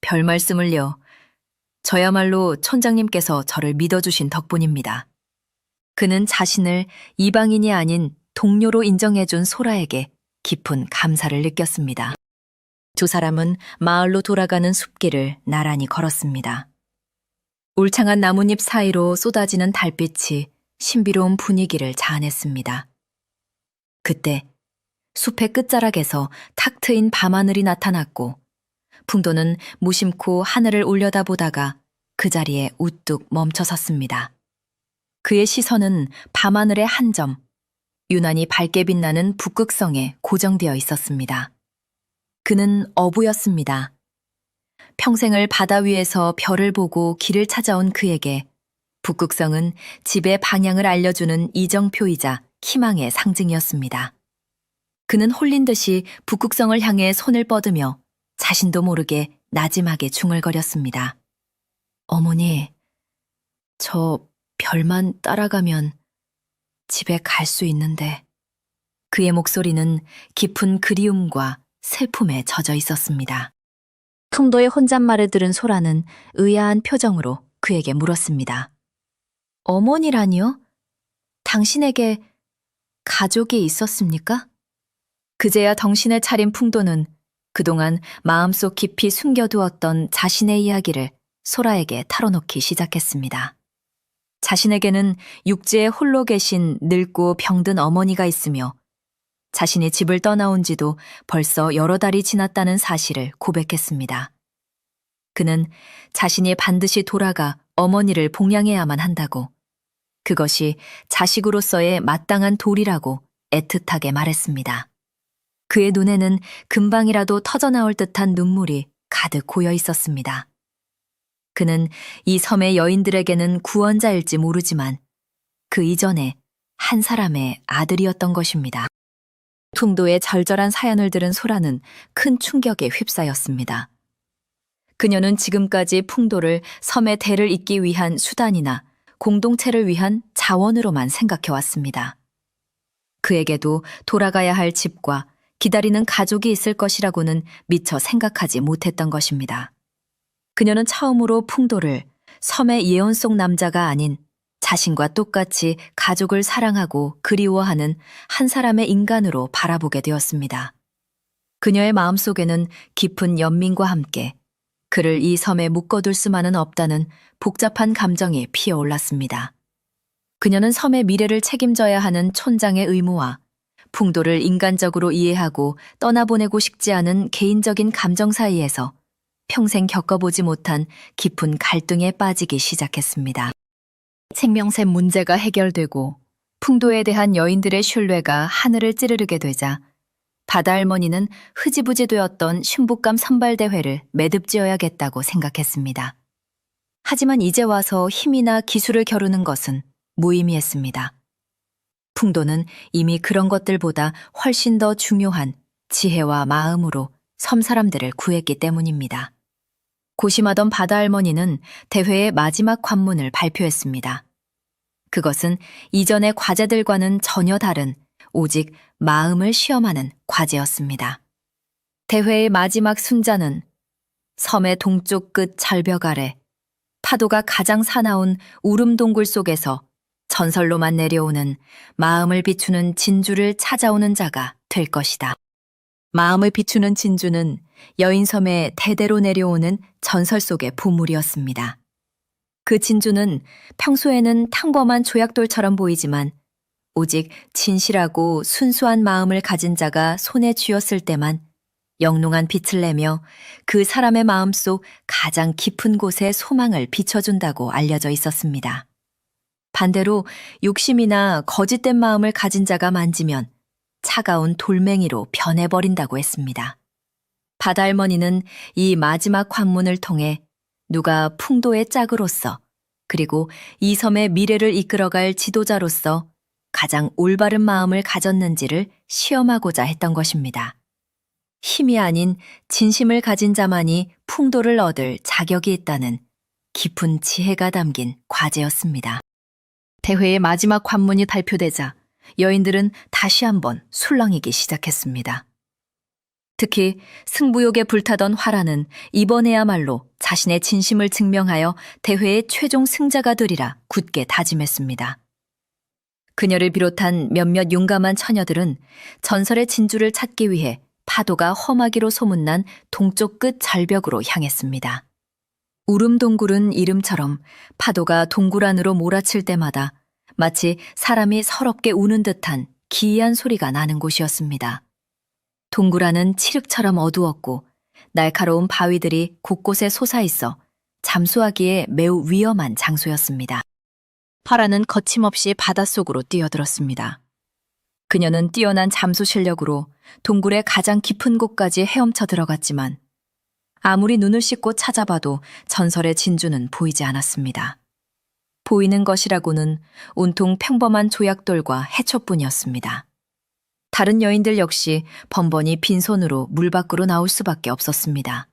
별 말씀을요. 저야말로 촌장님께서 저를 믿어주신 덕분입니다. 그는 자신을 이방인이 아닌 동료로 인정해준 소라에게 깊은 감사를 느꼈습니다. 두 사람은 마을로 돌아가는 숲길을 나란히 걸었습니다. 울창한 나뭇잎 사이로 쏟아지는 달빛이 신비로운 분위기를 자아냈습니다. 그때 숲의 끝자락에서 탁 트인 밤하늘이 나타났고 풍도는 무심코 하늘을 올려다보다가 그 자리에 우뚝 멈춰섰습니다. 그의 시선은 밤하늘의 한 점, 유난히 밝게 빛나는 북극성에 고정되어 있었습니다. 그는 어부였습니다. 평생을 바다 위에서 별을 보고 길을 찾아온 그에게 북극성은 집의 방향을 알려주는 이정표이자 희망의 상징이었습니다. 그는 홀린 듯이 북극성을 향해 손을 뻗으며 자신도 모르게 나지막에 중얼거렸습니다. 어머니, 저 별만 따라가면 집에 갈 수 있는데. 그의 목소리는 깊은 그리움과 슬픔에 젖어 있었습니다. 풍도의 혼잣말을 들은 소라는 의아한 표정으로 그에게 물었습니다. 어머니라니요? 당신에게 가족이 있었습니까? 그제야 정신을 차린 풍도는 그동안 마음속 깊이 숨겨두었던 자신의 이야기를 소라에게 털어놓기 시작했습니다. 자신에게는 육지에 홀로 계신 늙고 병든 어머니가 있으며 자신이 집을 떠나온 지도 벌써 여러 달이 지났다는 사실을 고백했습니다. 그는 자신이 반드시 돌아가 어머니를 봉양해야만 한다고, 그것이 자식으로서의 마땅한 도리라고 애틋하게 말했습니다. 그의 눈에는 금방이라도 터져나올 듯한 눈물이 가득 고여 있었습니다. 그는 이 섬의 여인들에게는 구원자일지 모르지만 그 이전에 한 사람의 아들이었던 것입니다. 풍도의 절절한 사연을 들은 소라는 큰 충격에 휩싸였습니다. 그녀는 지금까지 풍도를 섬의 대를 잇기 위한 수단이나 공동체를 위한 자원으로만 생각해왔습니다. 그에게도 돌아가야 할 집과 기다리는 가족이 있을 것이라고는 미처 생각하지 못했던 것입니다. 그녀는 처음으로 풍도를 섬의 예언 속 남자가 아닌 자신과 똑같이 가족을 사랑하고 그리워하는 한 사람의 인간으로 바라보게 되었습니다. 그녀의 마음속에는 깊은 연민과 함께 그를 이 섬에 묶어둘 수만은 없다는 복잡한 감정이 피어올랐습니다. 그녀는 섬의 미래를 책임져야 하는 촌장의 의무와 풍도를 인간적으로 이해하고 떠나보내고 싶지 않은 개인적인 감정 사이에서 평생 겪어보지 못한 깊은 갈등에 빠지기 시작했습니다. 생명새 문제가 해결되고 풍도에 대한 여인들의 신뢰가 하늘을 찌르르게 되자 바다 할머니는 흐지부지 되었던 신부감 선발대회를 매듭지어야겠다고 생각했습니다. 하지만 이제 와서 힘이나 기술을 겨루는 것은 무의미했습니다. 풍도는 이미 그런 것들보다 훨씬 더 중요한 지혜와 마음으로 섬 사람들을 구했기 때문입니다. 고심하던 바다 할머니는 대회의 마지막 관문을 발표했습니다. 그것은 이전의 과제들과는 전혀 다른 오직 마음을 시험하는 과제였습니다. 대회의 마지막 순자는 섬의 동쪽 끝 절벽 아래 파도가 가장 사나운 울음동굴 속에서 전설로만 내려오는 마음을 비추는 진주를 찾아오는 자가 될 것이다. 마음을 비추는 진주는 여인섬에 대대로 내려오는 전설 속의 보물이었습니다. 그 진주는 평소에는 평범한 조약돌처럼 보이지만 오직 진실하고 순수한 마음을 가진 자가 손에 쥐었을 때만 영롱한 빛을 내며 그 사람의 마음속 가장 깊은 곳에 소망을 비춰준다고 알려져 있었습니다. 반대로 욕심이나 거짓된 마음을 가진 자가 만지면 차가운 돌멩이로 변해버린다고 했습니다. 바다 할머니는 이 마지막 관문을 통해 누가 풍도의 짝으로서 그리고 이 섬의 미래를 이끌어갈 지도자로서 가장 올바른 마음을 가졌는지를 시험하고자 했던 것입니다. 힘이 아닌 진심을 가진 자만이 풍도를 얻을 자격이 있다는 깊은 지혜가 담긴 과제였습니다. 대회의 마지막 관문이 발표되자 여인들은 다시 한번 술렁이기 시작했습니다. 특히 승부욕에 불타던 화라는 이번에야말로 자신의 진심을 증명하여 대회의 최종 승자가 되리라 굳게 다짐했습니다. 그녀를 비롯한 몇몇 용감한 처녀들은 전설의 진주를 찾기 위해 파도가 험하기로 소문난 동쪽 끝 절벽으로 향했습니다. 울음동굴은 이름처럼 파도가 동굴 안으로 몰아칠 때마다 마치 사람이 서럽게 우는 듯한 기이한 소리가 나는 곳이었습니다. 동굴 안은 칠흑처럼 어두웠고 날카로운 바위들이 곳곳에 솟아있어 잠수하기에 매우 위험한 장소였습니다. 파라는 거침없이 바닷속으로 뛰어들었습니다. 그녀는 뛰어난 잠수 실력으로 동굴의 가장 깊은 곳까지 헤엄쳐 들어갔지만 아무리 눈을 씻고 찾아봐도 전설의 진주는 보이지 않았습니다. 보이는 것이라고는 온통 평범한 조약돌과 해초뿐이었습니다. 다른 여인들 역시 번번이 빈손으로 물 밖으로 나올 수밖에 없었습니다.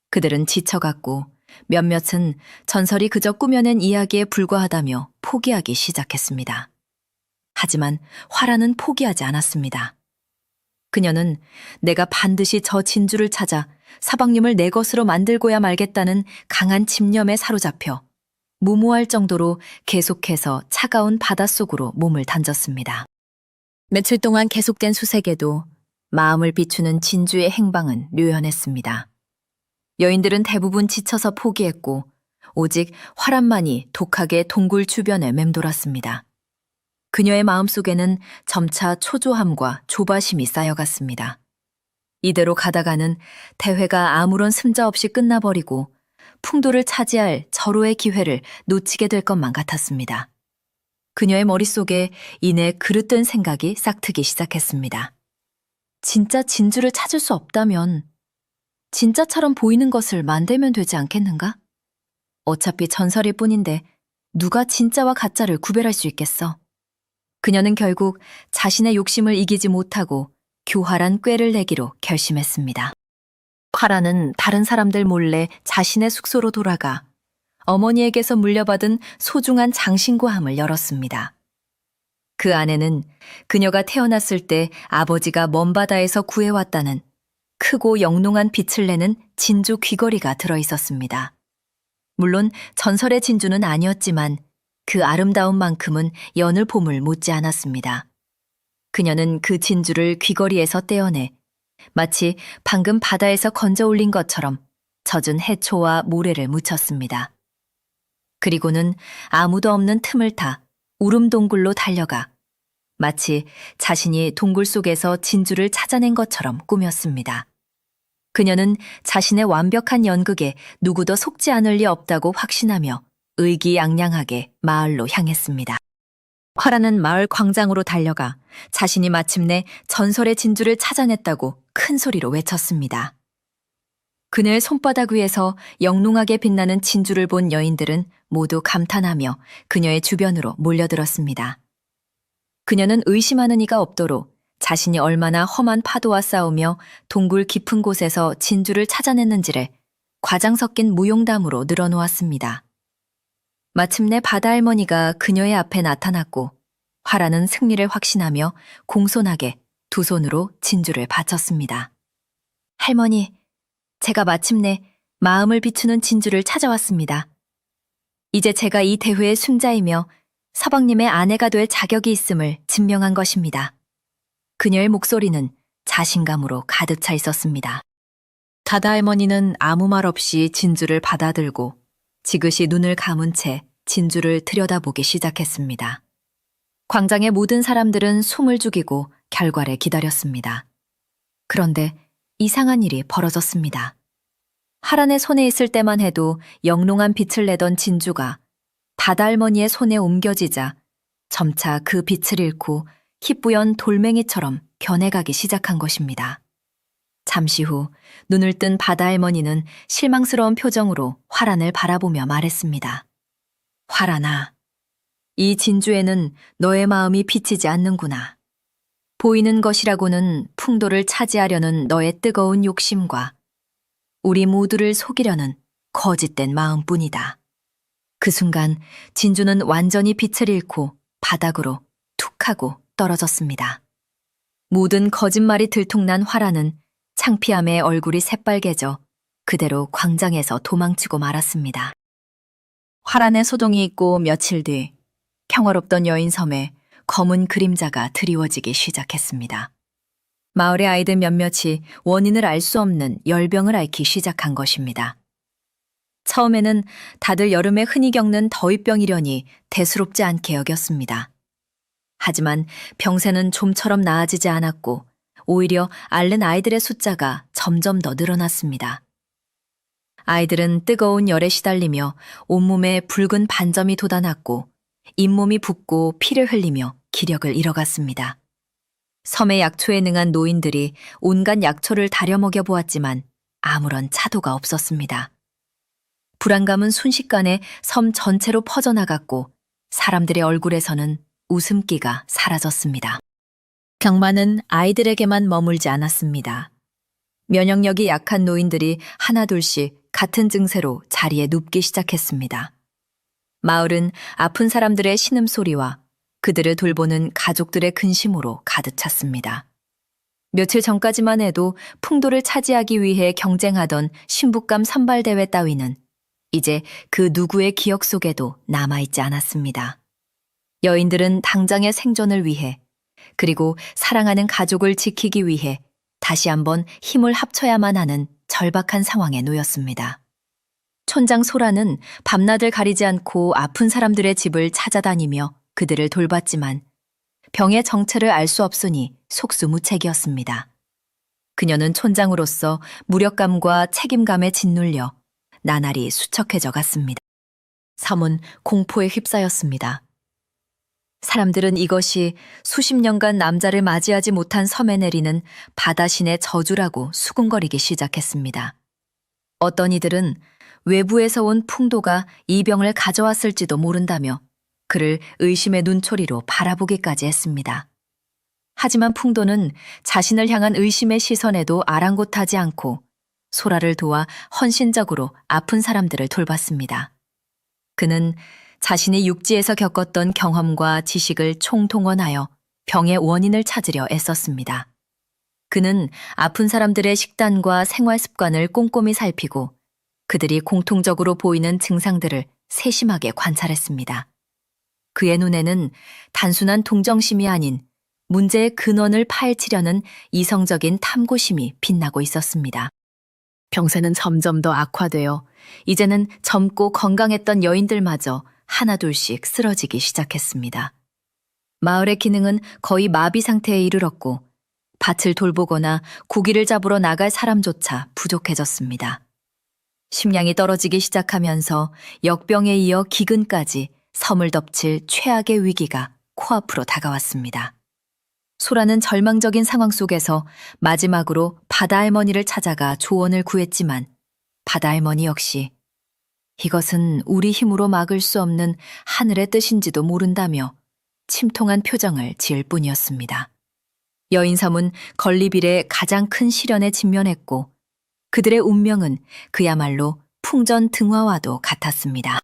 그들은 지쳐갔고 몇몇은 전설이 그저 꾸며낸 이야기에 불과하다며 포기하기 시작했습니다. 하지만 화라는 포기하지 않았습니다. 그녀는 내가 반드시 저 진주를 찾아 사방님을 내 것으로 만들고야 말겠다는 강한 집념에 사로잡혀 무모할 정도로 계속해서 차가운 바닷속으로 몸을 던졌습니다. 며칠 동안 계속된 수색에도 마음을 비추는 진주의 행방은 묘연했습니다. 여인들은 대부분 지쳐서 포기했고 오직 화란만이 독하게 동굴 주변에 맴돌았습니다. 그녀의 마음속에는 점차 초조함과 조바심이 쌓여갔습니다. 이대로 가다가는 대회가 아무런 승자 없이 끝나버리고 풍도를 차지할 절호의 기회를 놓치게 될 것만 같았습니다. 그녀의 머릿속에 이내 그릇된 생각이 싹트기 시작했습니다. 진짜 진주를 찾을 수 없다면 진짜처럼 보이는 것을 만들면 되지 않겠는가? 어차피 전설일 뿐인데 누가 진짜와 가짜를 구별할 수 있겠어? 그녀는 결국 자신의 욕심을 이기지 못하고 교활한 꾀를 내기로 결심했습니다. 화라는 다른 사람들 몰래 자신의 숙소로 돌아가 어머니에게서 물려받은 소중한 장신구함을 열었습니다. 그 안에는 그녀가 태어났을 때 아버지가 먼 바다에서 구해왔다는 크고 영롱한 빛을 내는 진주 귀걸이가 들어있었습니다. 물론 전설의 진주는 아니었지만 그 아름다움만큼은 연을 봄을 못지 않았습니다. 그녀는 그 진주를 귀걸이에서 떼어내 마치 방금 바다에서 건져 올린 것처럼 젖은 해초와 모래를 묻혔습니다. 그리고는 아무도 없는 틈을 타 우름동굴로 달려가 마치 자신이 동굴 속에서 진주를 찾아낸 것처럼 꾸몄습니다. 그녀는 자신의 완벽한 연극에 누구도 속지 않을 리 없다고 확신하며 의기양양하게 마을로 향했습니다. 화라는 마을 광장으로 달려가 자신이 마침내 전설의 진주를 찾아냈다고 큰 소리로 외쳤습니다. 그녀의 손바닥 위에서 영롱하게 빛나는 진주를 본 여인들은 모두 감탄하며 그녀의 주변으로 몰려들었습니다. 그녀는 의심하는 이가 없도록 자신이 얼마나 험한 파도와 싸우며 동굴 깊은 곳에서 진주를 찾아냈는지를 과장 섞인 무용담으로 늘어놓았습니다. 마침내 바다 할머니가 그녀의 앞에 나타났고 화라는 승리를 확신하며 공손하게 두 손으로 진주를 바쳤습니다. 할머니, 제가 마침내 마음을 비추는 진주를 찾아왔습니다. 이제 제가 이 대회의 승자이며 서방님의 아내가 될 자격이 있음을 증명한 것입니다. 그녀의 목소리는 자신감으로 가득 차 있었습니다. 바다 할머니는 아무 말 없이 진주를 받아들고 지그시 눈을 감은 채 진주를 들여다보기 시작했습니다. 광장의 모든 사람들은 숨을 죽이고 결과를 기다렸습니다. 그런데 이상한 일이 벌어졌습니다. 하란의 손에 있을 때만 해도 영롱한 빛을 내던 진주가 바다 할머니의 손에 옮겨지자 점차 그 빛을 잃고 희뿌연 돌멩이처럼 변해가기 시작한 것입니다. 잠시 후 눈을 뜬 바다 할머니는 실망스러운 표정으로 화란을 바라보며 말했습니다. 화란아, 이 진주에는 너의 마음이 비치지 않는구나. 보이는 것이라고는 풍도를 차지하려는 너의 뜨거운 욕심과 우리 모두를 속이려는 거짓된 마음뿐이다. 그 순간 진주는 완전히 빛을 잃고 바닥으로 툭 하고 떨어졌습니다. 모든 거짓말이 들통난 화란은 창피함에 얼굴이 새빨개져 그대로 광장에서 도망치고 말았습니다. 화란의 소동이 있고 며칠 뒤 평화롭던 여인 섬에 검은 그림자가 드리워지기 시작했습니다. 마을의 아이들 몇몇이 원인을 알 수 없는 열병을 앓기 시작한 것입니다. 처음에는 다들 여름에 흔히 겪는 더위병이려니 대수롭지 않게 여겼습니다. 하지만 병세는 좀처럼 나아지지 않았고 오히려 앓는 아이들의 숫자가 점점 더 늘어났습니다. 아이들은 뜨거운 열에 시달리며 온몸에 붉은 반점이 돋아났고 잇몸이 붓고 피를 흘리며 기력을 잃어갔습니다. 섬의 약초에 능한 노인들이 온갖 약초를 다려 먹여 보았지만 아무런 차도가 없었습니다. 불안감은 순식간에 섬 전체로 퍼져나갔고 사람들의 얼굴에서는 웃음기가 사라졌습니다. 병마는 아이들에게만 머물지 않았습니다. 면역력이 약한 노인들이 하나둘씩 같은 증세로 자리에 눕기 시작했습니다. 마을은 아픈 사람들의 신음소리와 그들을 돌보는 가족들의 근심으로 가득 찼습니다. 며칠 전까지만 해도 풍도를 차지하기 위해 경쟁하던 신부감 선발대회 따위는 이제 그 누구의 기억 속에도 남아있지 않았습니다. 여인들은 당장의 생존을 위해 그리고 사랑하는 가족을 지키기 위해 다시 한번 힘을 합쳐야만 하는 절박한 상황에 놓였습니다. 촌장 소라는 밤낮을 가리지 않고 아픈 사람들의 집을 찾아다니며 그들을 돌봤지만 병의 정체를 알 수 없으니 속수무책이었습니다. 그녀는 촌장으로서 무력감과 책임감에 짓눌려 나날이 수척해져 갔습니다. 섬은 공포에 휩싸였습니다. 사람들은 이것이 수십 년간 남자를 맞이하지 못한 섬에 내리는 바다신의 저주라고 수군거리기 시작했습니다. 어떤 이들은 외부에서 온 풍도가 이 병을 가져왔을지도 모른다며 그를 의심의 눈초리로 바라보기까지 했습니다. 하지만 풍도는 자신을 향한 의심의 시선에도 아랑곳하지 않고 소라를 도와 헌신적으로 아픈 사람들을 돌봤습니다. 그는 자신이 육지에서 겪었던 경험과 지식을 총동원하여 병의 원인을 찾으려 애썼습니다. 그는 아픈 사람들의 식단과 생활 습관을 꼼꼼히 살피고 그들이 공통적으로 보이는 증상들을 세심하게 관찰했습니다. 그의 눈에는 단순한 동정심이 아닌 문제의 근원을 파헤치려는 이성적인 탐구심이 빛나고 있었습니다. 병세는 점점 더 악화되어 이제는 젊고 건강했던 여인들마저 하나둘씩 쓰러지기 시작했습니다. 마을의 기능은 거의 마비 상태에 이르렀고 밭을 돌보거나 고기를 잡으러 나갈 사람조차 부족해졌습니다. 식량이 떨어지기 시작하면서 역병에 이어 기근까지 섬을 덮칠 최악의 위기가 코앞으로 다가왔습니다. 소라는 절망적인 상황 속에서 마지막으로 바다할머니를 찾아가 조언을 구했지만 바다할머니 역시 이것은 우리 힘으로 막을 수 없는 하늘의 뜻인지도 모른다며 침통한 표정을 지을 뿐이었습니다. 여인섬은 건립일에 가장 큰 시련에 직면했고 그들의 운명은 그야말로 풍전등화와도 같았습니다.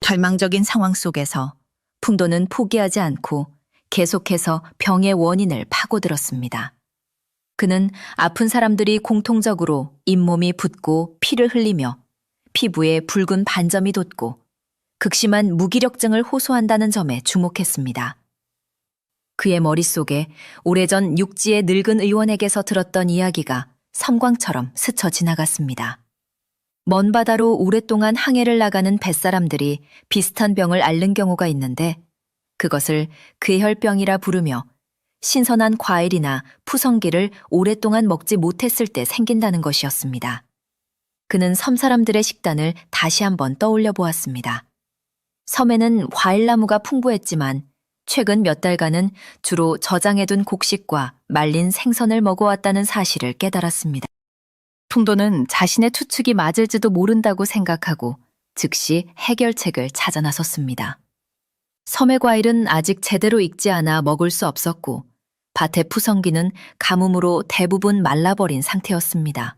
절망적인 상황 속에서 풍도는 포기하지 않고 계속해서 병의 원인을 파고들었습니다. 그는 아픈 사람들이 공통적으로 잇몸이 붓고 피를 흘리며 피부에 붉은 반점이 돋고 극심한 무기력증을 호소한다는 점에 주목했습니다. 그의 머릿속에 오래전 육지의 늙은 의원에게서 들었던 이야기가 섬광처럼 스쳐 지나갔습니다. 먼 바다로 오랫동안 항해를 나가는 뱃사람들이 비슷한 병을 앓는 경우가 있는데 그것을 괴혈병이라 부르며 신선한 과일이나 푸성기를 오랫동안 먹지 못했을 때 생긴다는 것이었습니다. 그는 섬 사람들의 식단을 다시 한번 떠올려 보았습니다. 섬에는 과일나무가 풍부했지만 최근 몇 달간은 주로 저장해둔 곡식과 말린 생선을 먹어왔다는 사실을 깨달았습니다. 풍도는 자신의 추측이 맞을지도 모른다고 생각하고 즉시 해결책을 찾아 나섰습니다. 섬의 과일은 아직 제대로 익지 않아 먹을 수 없었고 밭의 푸성기는 가뭄으로 대부분 말라버린 상태였습니다.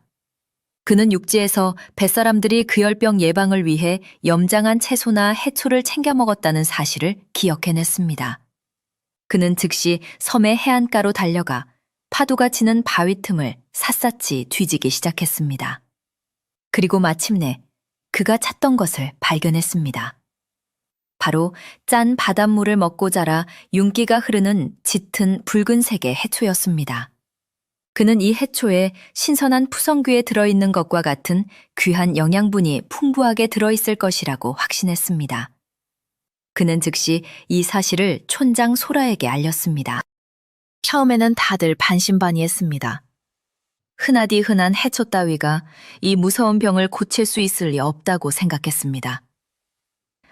그는 육지에서 뱃사람들이 그열병 예방을 위해 염장한 채소나 해초를 챙겨 먹었다는 사실을 기억해냈습니다. 그는 즉시 섬의 해안가로 달려가 파도가 치는 바위 틈을 샅샅이 뒤지기 시작했습니다. 그리고 마침내 그가 찾던 것을 발견했습니다. 바로 짠 바닷물을 먹고 자라 윤기가 흐르는 짙은 붉은색의 해초였습니다. 그는 이 해초에 신선한 푸성귀에 들어있는 것과 같은 귀한 영양분이 풍부하게 들어있을 것이라고 확신했습니다. 그는 즉시 이 사실을 촌장 소라에게 알렸습니다. 처음에는 다들 반신반의했습니다. 흔하디 흔한 해초 따위가 이 무서운 병을 고칠 수 있을 리 없다고 생각했습니다.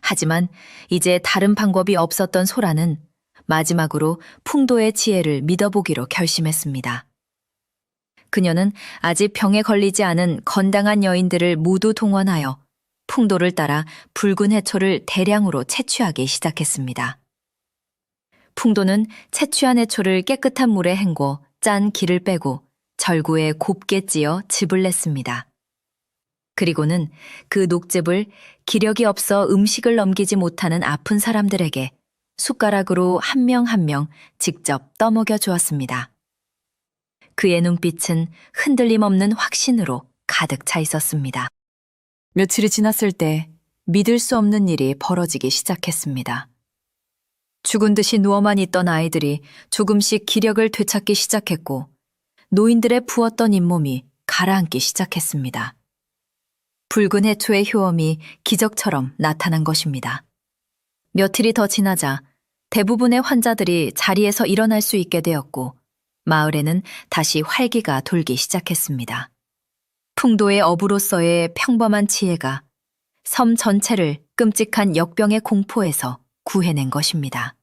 하지만 이제 다른 방법이 없었던 소라는 마지막으로 풍도의 지혜를 믿어보기로 결심했습니다. 그녀는 아직 병에 걸리지 않은 건강한 여인들을 모두 동원하여 풍도를 따라 붉은 해초를 대량으로 채취하기 시작했습니다. 풍도는 채취한 해초를 깨끗한 물에 헹궈 짠 기를 빼고 절구에 곱게 찧어 즙을 냈습니다. 그리고는 그 녹즙을 기력이 없어 음식을 넘기지 못하는 아픈 사람들에게 숟가락으로 한 명 한 명 직접 떠먹여 주었습니다. 그의 눈빛은 흔들림 없는 확신으로 가득 차 있었습니다. 며칠이 지났을 때 믿을 수 없는 일이 벌어지기 시작했습니다. 죽은 듯이 누워만 있던 아이들이 조금씩 기력을 되찾기 시작했고 노인들의 부었던 잇몸이 가라앉기 시작했습니다. 붉은 해초의 효험이 기적처럼 나타난 것입니다. 며칠이 더 지나자 대부분의 환자들이 자리에서 일어날 수 있게 되었고 마을에는 다시 활기가 돌기 시작했습니다. 풍도의 어부로서의 평범한 지혜가 섬 전체를 끔찍한 역병의 공포에서 구해낸 것입니다.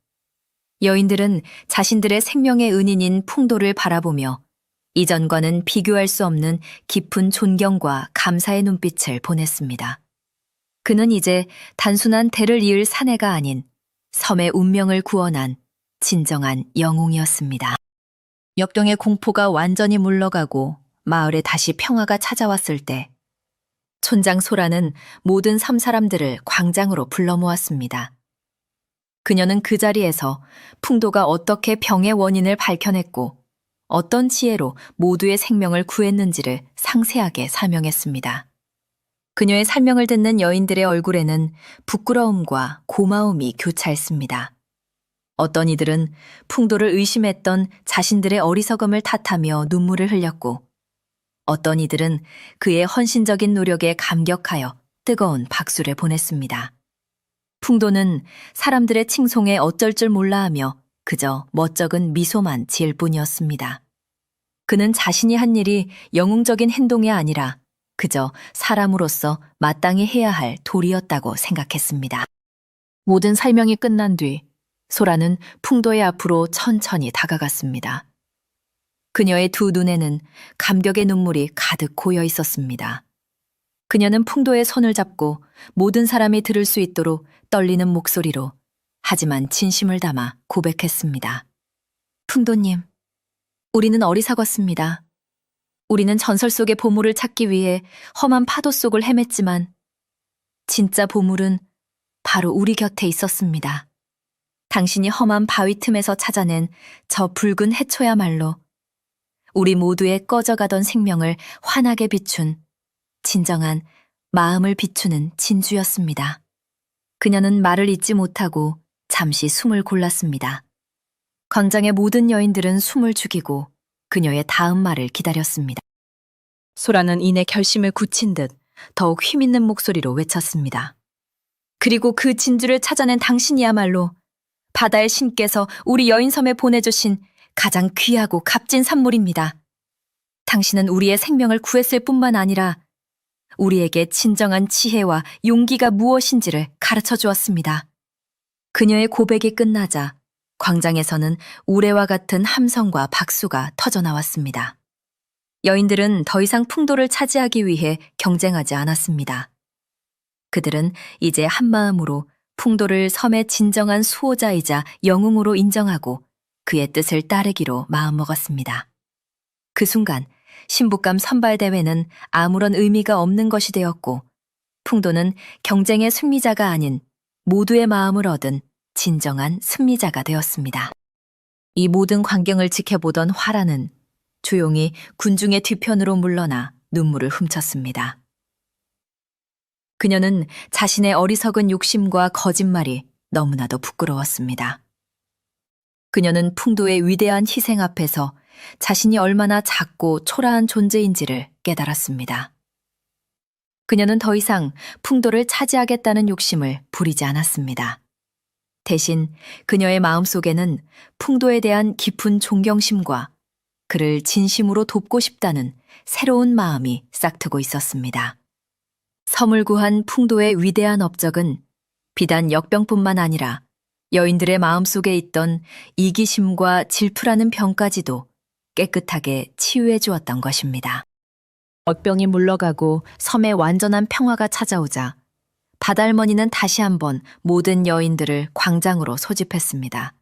여인들은 자신들의 생명의 은인인 풍도를 바라보며 이전과는 비교할 수 없는 깊은 존경과 감사의 눈빛을 보냈습니다. 그는 이제 단순한 대를 이을 사내가 아닌 섬의 운명을 구원한 진정한 영웅이었습니다. 역병의 공포가 완전히 물러가고 마을에 다시 평화가 찾아왔을 때 촌장 소라는 모든 섬 사람들을 광장으로 불러 모았습니다. 그녀는 그 자리에서 풍도가 어떻게 병의 원인을 밝혀냈고 어떤 지혜로 모두의 생명을 구했는지를 상세하게 설명했습니다. 그녀의 설명을 듣는 여인들의 얼굴에는 부끄러움과 고마움이 교차했습니다. 어떤 이들은 풍도를 의심했던 자신들의 어리석음을 탓하며 눈물을 흘렸고 어떤 이들은 그의 헌신적인 노력에 감격하여 뜨거운 박수를 보냈습니다. 풍도는 사람들의 칭송에 어쩔 줄 몰라하며 그저 멋쩍은 미소만 지을 뿐이었습니다. 그는 자신이 한 일이 영웅적인 행동이 아니라 그저 사람으로서 마땅히 해야 할 도리였다고 생각했습니다. 모든 설명이 끝난 뒤 소라는 풍도의 앞으로 천천히 다가갔습니다. 그녀의 두 눈에는 감격의 눈물이 가득 고여 있었습니다. 그녀는 풍도의 손을 잡고 모든 사람이 들을 수 있도록 떨리는 목소리로 하지만 진심을 담아 고백했습니다. 풍도님, 우리는 어리석었습니다. 우리는 전설 속의 보물을 찾기 위해 험한 파도 속을 헤맸지만 진짜 보물은 바로 우리 곁에 있었습니다. 당신이 험한 바위 틈에서 찾아낸 저 붉은 해초야말로 우리 모두의 꺼져가던 생명을 환하게 비춘 진정한 마음을 비추는 진주였습니다. 그녀는 말을 잇지 못하고 잠시 숨을 골랐습니다. 광장의 모든 여인들은 숨을 죽이고 그녀의 다음 말을 기다렸습니다. 소라는 이내 결심을 굳힌 듯 더욱 힘있는 목소리로 외쳤습니다. 그리고 그 진주를 찾아낸 당신이야말로 바다의 신께서 우리 여인섬에 보내주신 가장 귀하고 값진 산물입니다. 당신은 우리의 생명을 구했을 뿐만 아니라 우리에게 진정한 지혜와 용기가 무엇인지를 가르쳐 주었습니다. 그녀의 고백이 끝나자 광장에서는 우레와 같은 함성과 박수가 터져나왔습니다. 여인들은 더 이상 풍도를 차지하기 위해 경쟁하지 않았습니다. 그들은 이제 한마음으로 풍도를 섬의 진정한 수호자이자 영웅으로 인정하고 그의 뜻을 따르기로 마음먹었습니다. 그 순간 신부감 선발대회는 아무런 의미가 없는 것이 되었고 풍도는 경쟁의 승리자가 아닌 모두의 마음을 얻은 진정한 승리자가 되었습니다. 이 모든 광경을 지켜보던 화라는 조용히 군중의 뒤편으로 물러나 눈물을 훔쳤습니다. 그녀는 자신의 어리석은 욕심과 거짓말이 너무나도 부끄러웠습니다. 그녀는 풍도의 위대한 희생 앞에서 자신이 얼마나 작고 초라한 존재인지를 깨달았습니다. 그녀는 더 이상 풍도를 차지하겠다는 욕심을 부리지 않았습니다. 대신 그녀의 마음속에는 풍도에 대한 깊은 존경심과 그를 진심으로 돕고 싶다는 새로운 마음이 싹트고 있었습니다. 섬을 구한 풍도의 위대한 업적은 비단 역병뿐만 아니라 여인들의 마음속에 있던 이기심과 질투라는 병까지도 깨끗하게 치유해 주었던 것입니다. 역병이 물러가고 섬에 완전한 평화가 찾아오자 바다할머니는 다시 한번 모든 여인들을 광장으로 소집했습니다.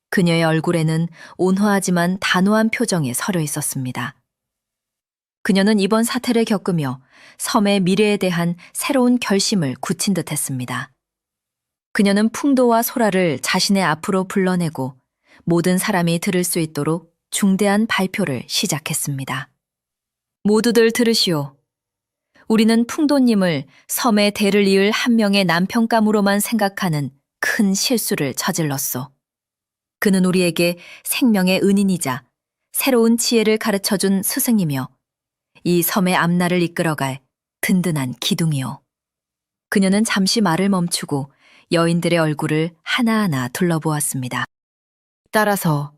그녀의 얼굴에는 온화하지만 단호한 표정이 서려 있었습니다. 그녀는 이번 사태를 겪으며 섬의 미래에 대한 새로운 결심을 굳힌 듯 했습니다. 그녀는 풍도와 소라를 자신의 앞으로 불러내고 모든 사람이 들을 수 있도록 중대한 발표를 시작했습니다. 모두들 들으시오. 우리는 풍도님을 섬의 대를 이을 한 명의 남편감으로만 생각하는 큰 실수를 저질렀소. 그는 우리에게 생명의 은인이자 새로운 지혜를 가르쳐준 스승이며 이 섬의 앞날을 이끌어갈 든든한 기둥이요. 그녀는 잠시 말을 멈추고 여인들의 얼굴을 하나하나 둘러보았습니다. 따라서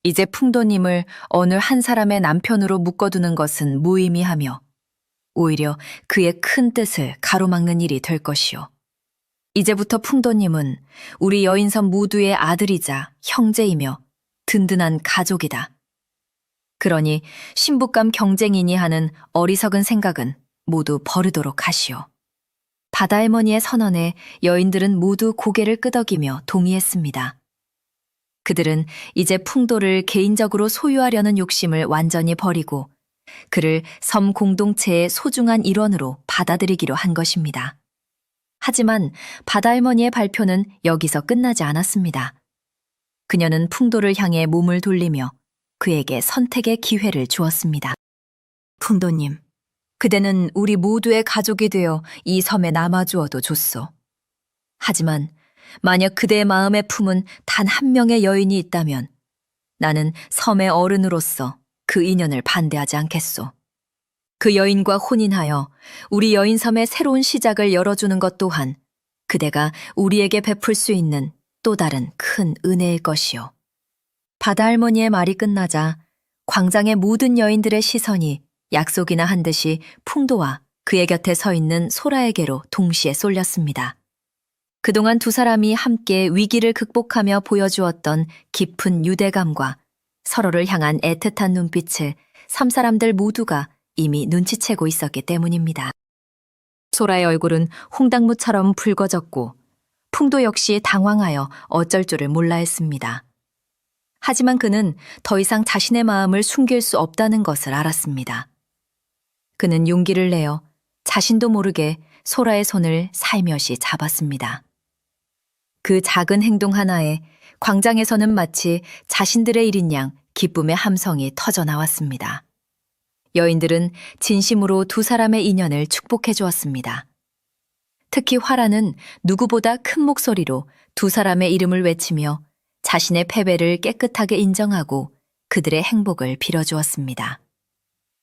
이제 풍도님을 어느 한 사람의 남편으로 묶어두는 것은 무의미하며 오히려 그의 큰 뜻을 가로막는 일이 될 것이요. 이제부터 풍도님은 우리 여인섬 모두의 아들이자 형제이며 든든한 가족이다. 그러니 신부감 경쟁이니 하는 어리석은 생각은 모두 버리도록 하시오. 바다할머니의 선언에 여인들은 모두 고개를 끄덕이며 동의했습니다. 그들은 이제 풍도를 개인적으로 소유하려는 욕심을 완전히 버리고 그를 섬 공동체의 소중한 일원으로 받아들이기로 한 것입니다. 하지만 바다할머니의 발표는 여기서 끝나지 않았습니다. 그녀는 풍도를 향해 몸을 돌리며 그에게 선택의 기회를 주었습니다. 풍도님, 그대는 우리 모두의 가족이 되어 이 섬에 남아주어도 좋소. 하지만 만약 그대의 마음에 품은 단 한 명의 여인이 있다면 나는 섬의 어른으로서 그 인연을 반대하지 않겠소. 그 여인과 혼인하여 우리 여인섬의 새로운 시작을 열어주는 것 또한 그대가 우리에게 베풀 수 있는 또 다른 큰 은혜일 것이요. 바다할머니의 말이 끝나자 광장의 모든 여인들의 시선이 약속이나 한 듯이 풍도와 그의 곁에 서 있는 소라에게로 동시에 쏠렸습니다. 그동안 두 사람이 함께 위기를 극복하며 보여주었던 깊은 유대감과 서로를 향한 애틋한 눈빛을 섬 사람들 모두가 이미 눈치채고 있었기 때문입니다. 소라의 얼굴은 홍당무처럼 붉어졌고 풍도 역시 당황하여 어쩔 줄을 몰라 했습니다. 하지만 그는 더 이상 자신의 마음을 숨길 수 없다는 것을 알았습니다. 그는 용기를 내어 자신도 모르게 소라의 손을 살며시 잡았습니다. 그 작은 행동 하나에 광장에서는 마치 자신들의 일인 양 기쁨의 함성이 터져 나왔습니다. 여인들은 진심으로 두 사람의 인연을 축복해 주었습니다. 특히 화라는 누구보다 큰 목소리로 두 사람의 이름을 외치며 자신의 패배를 깨끗하게 인정하고 그들의 행복을 빌어주었습니다.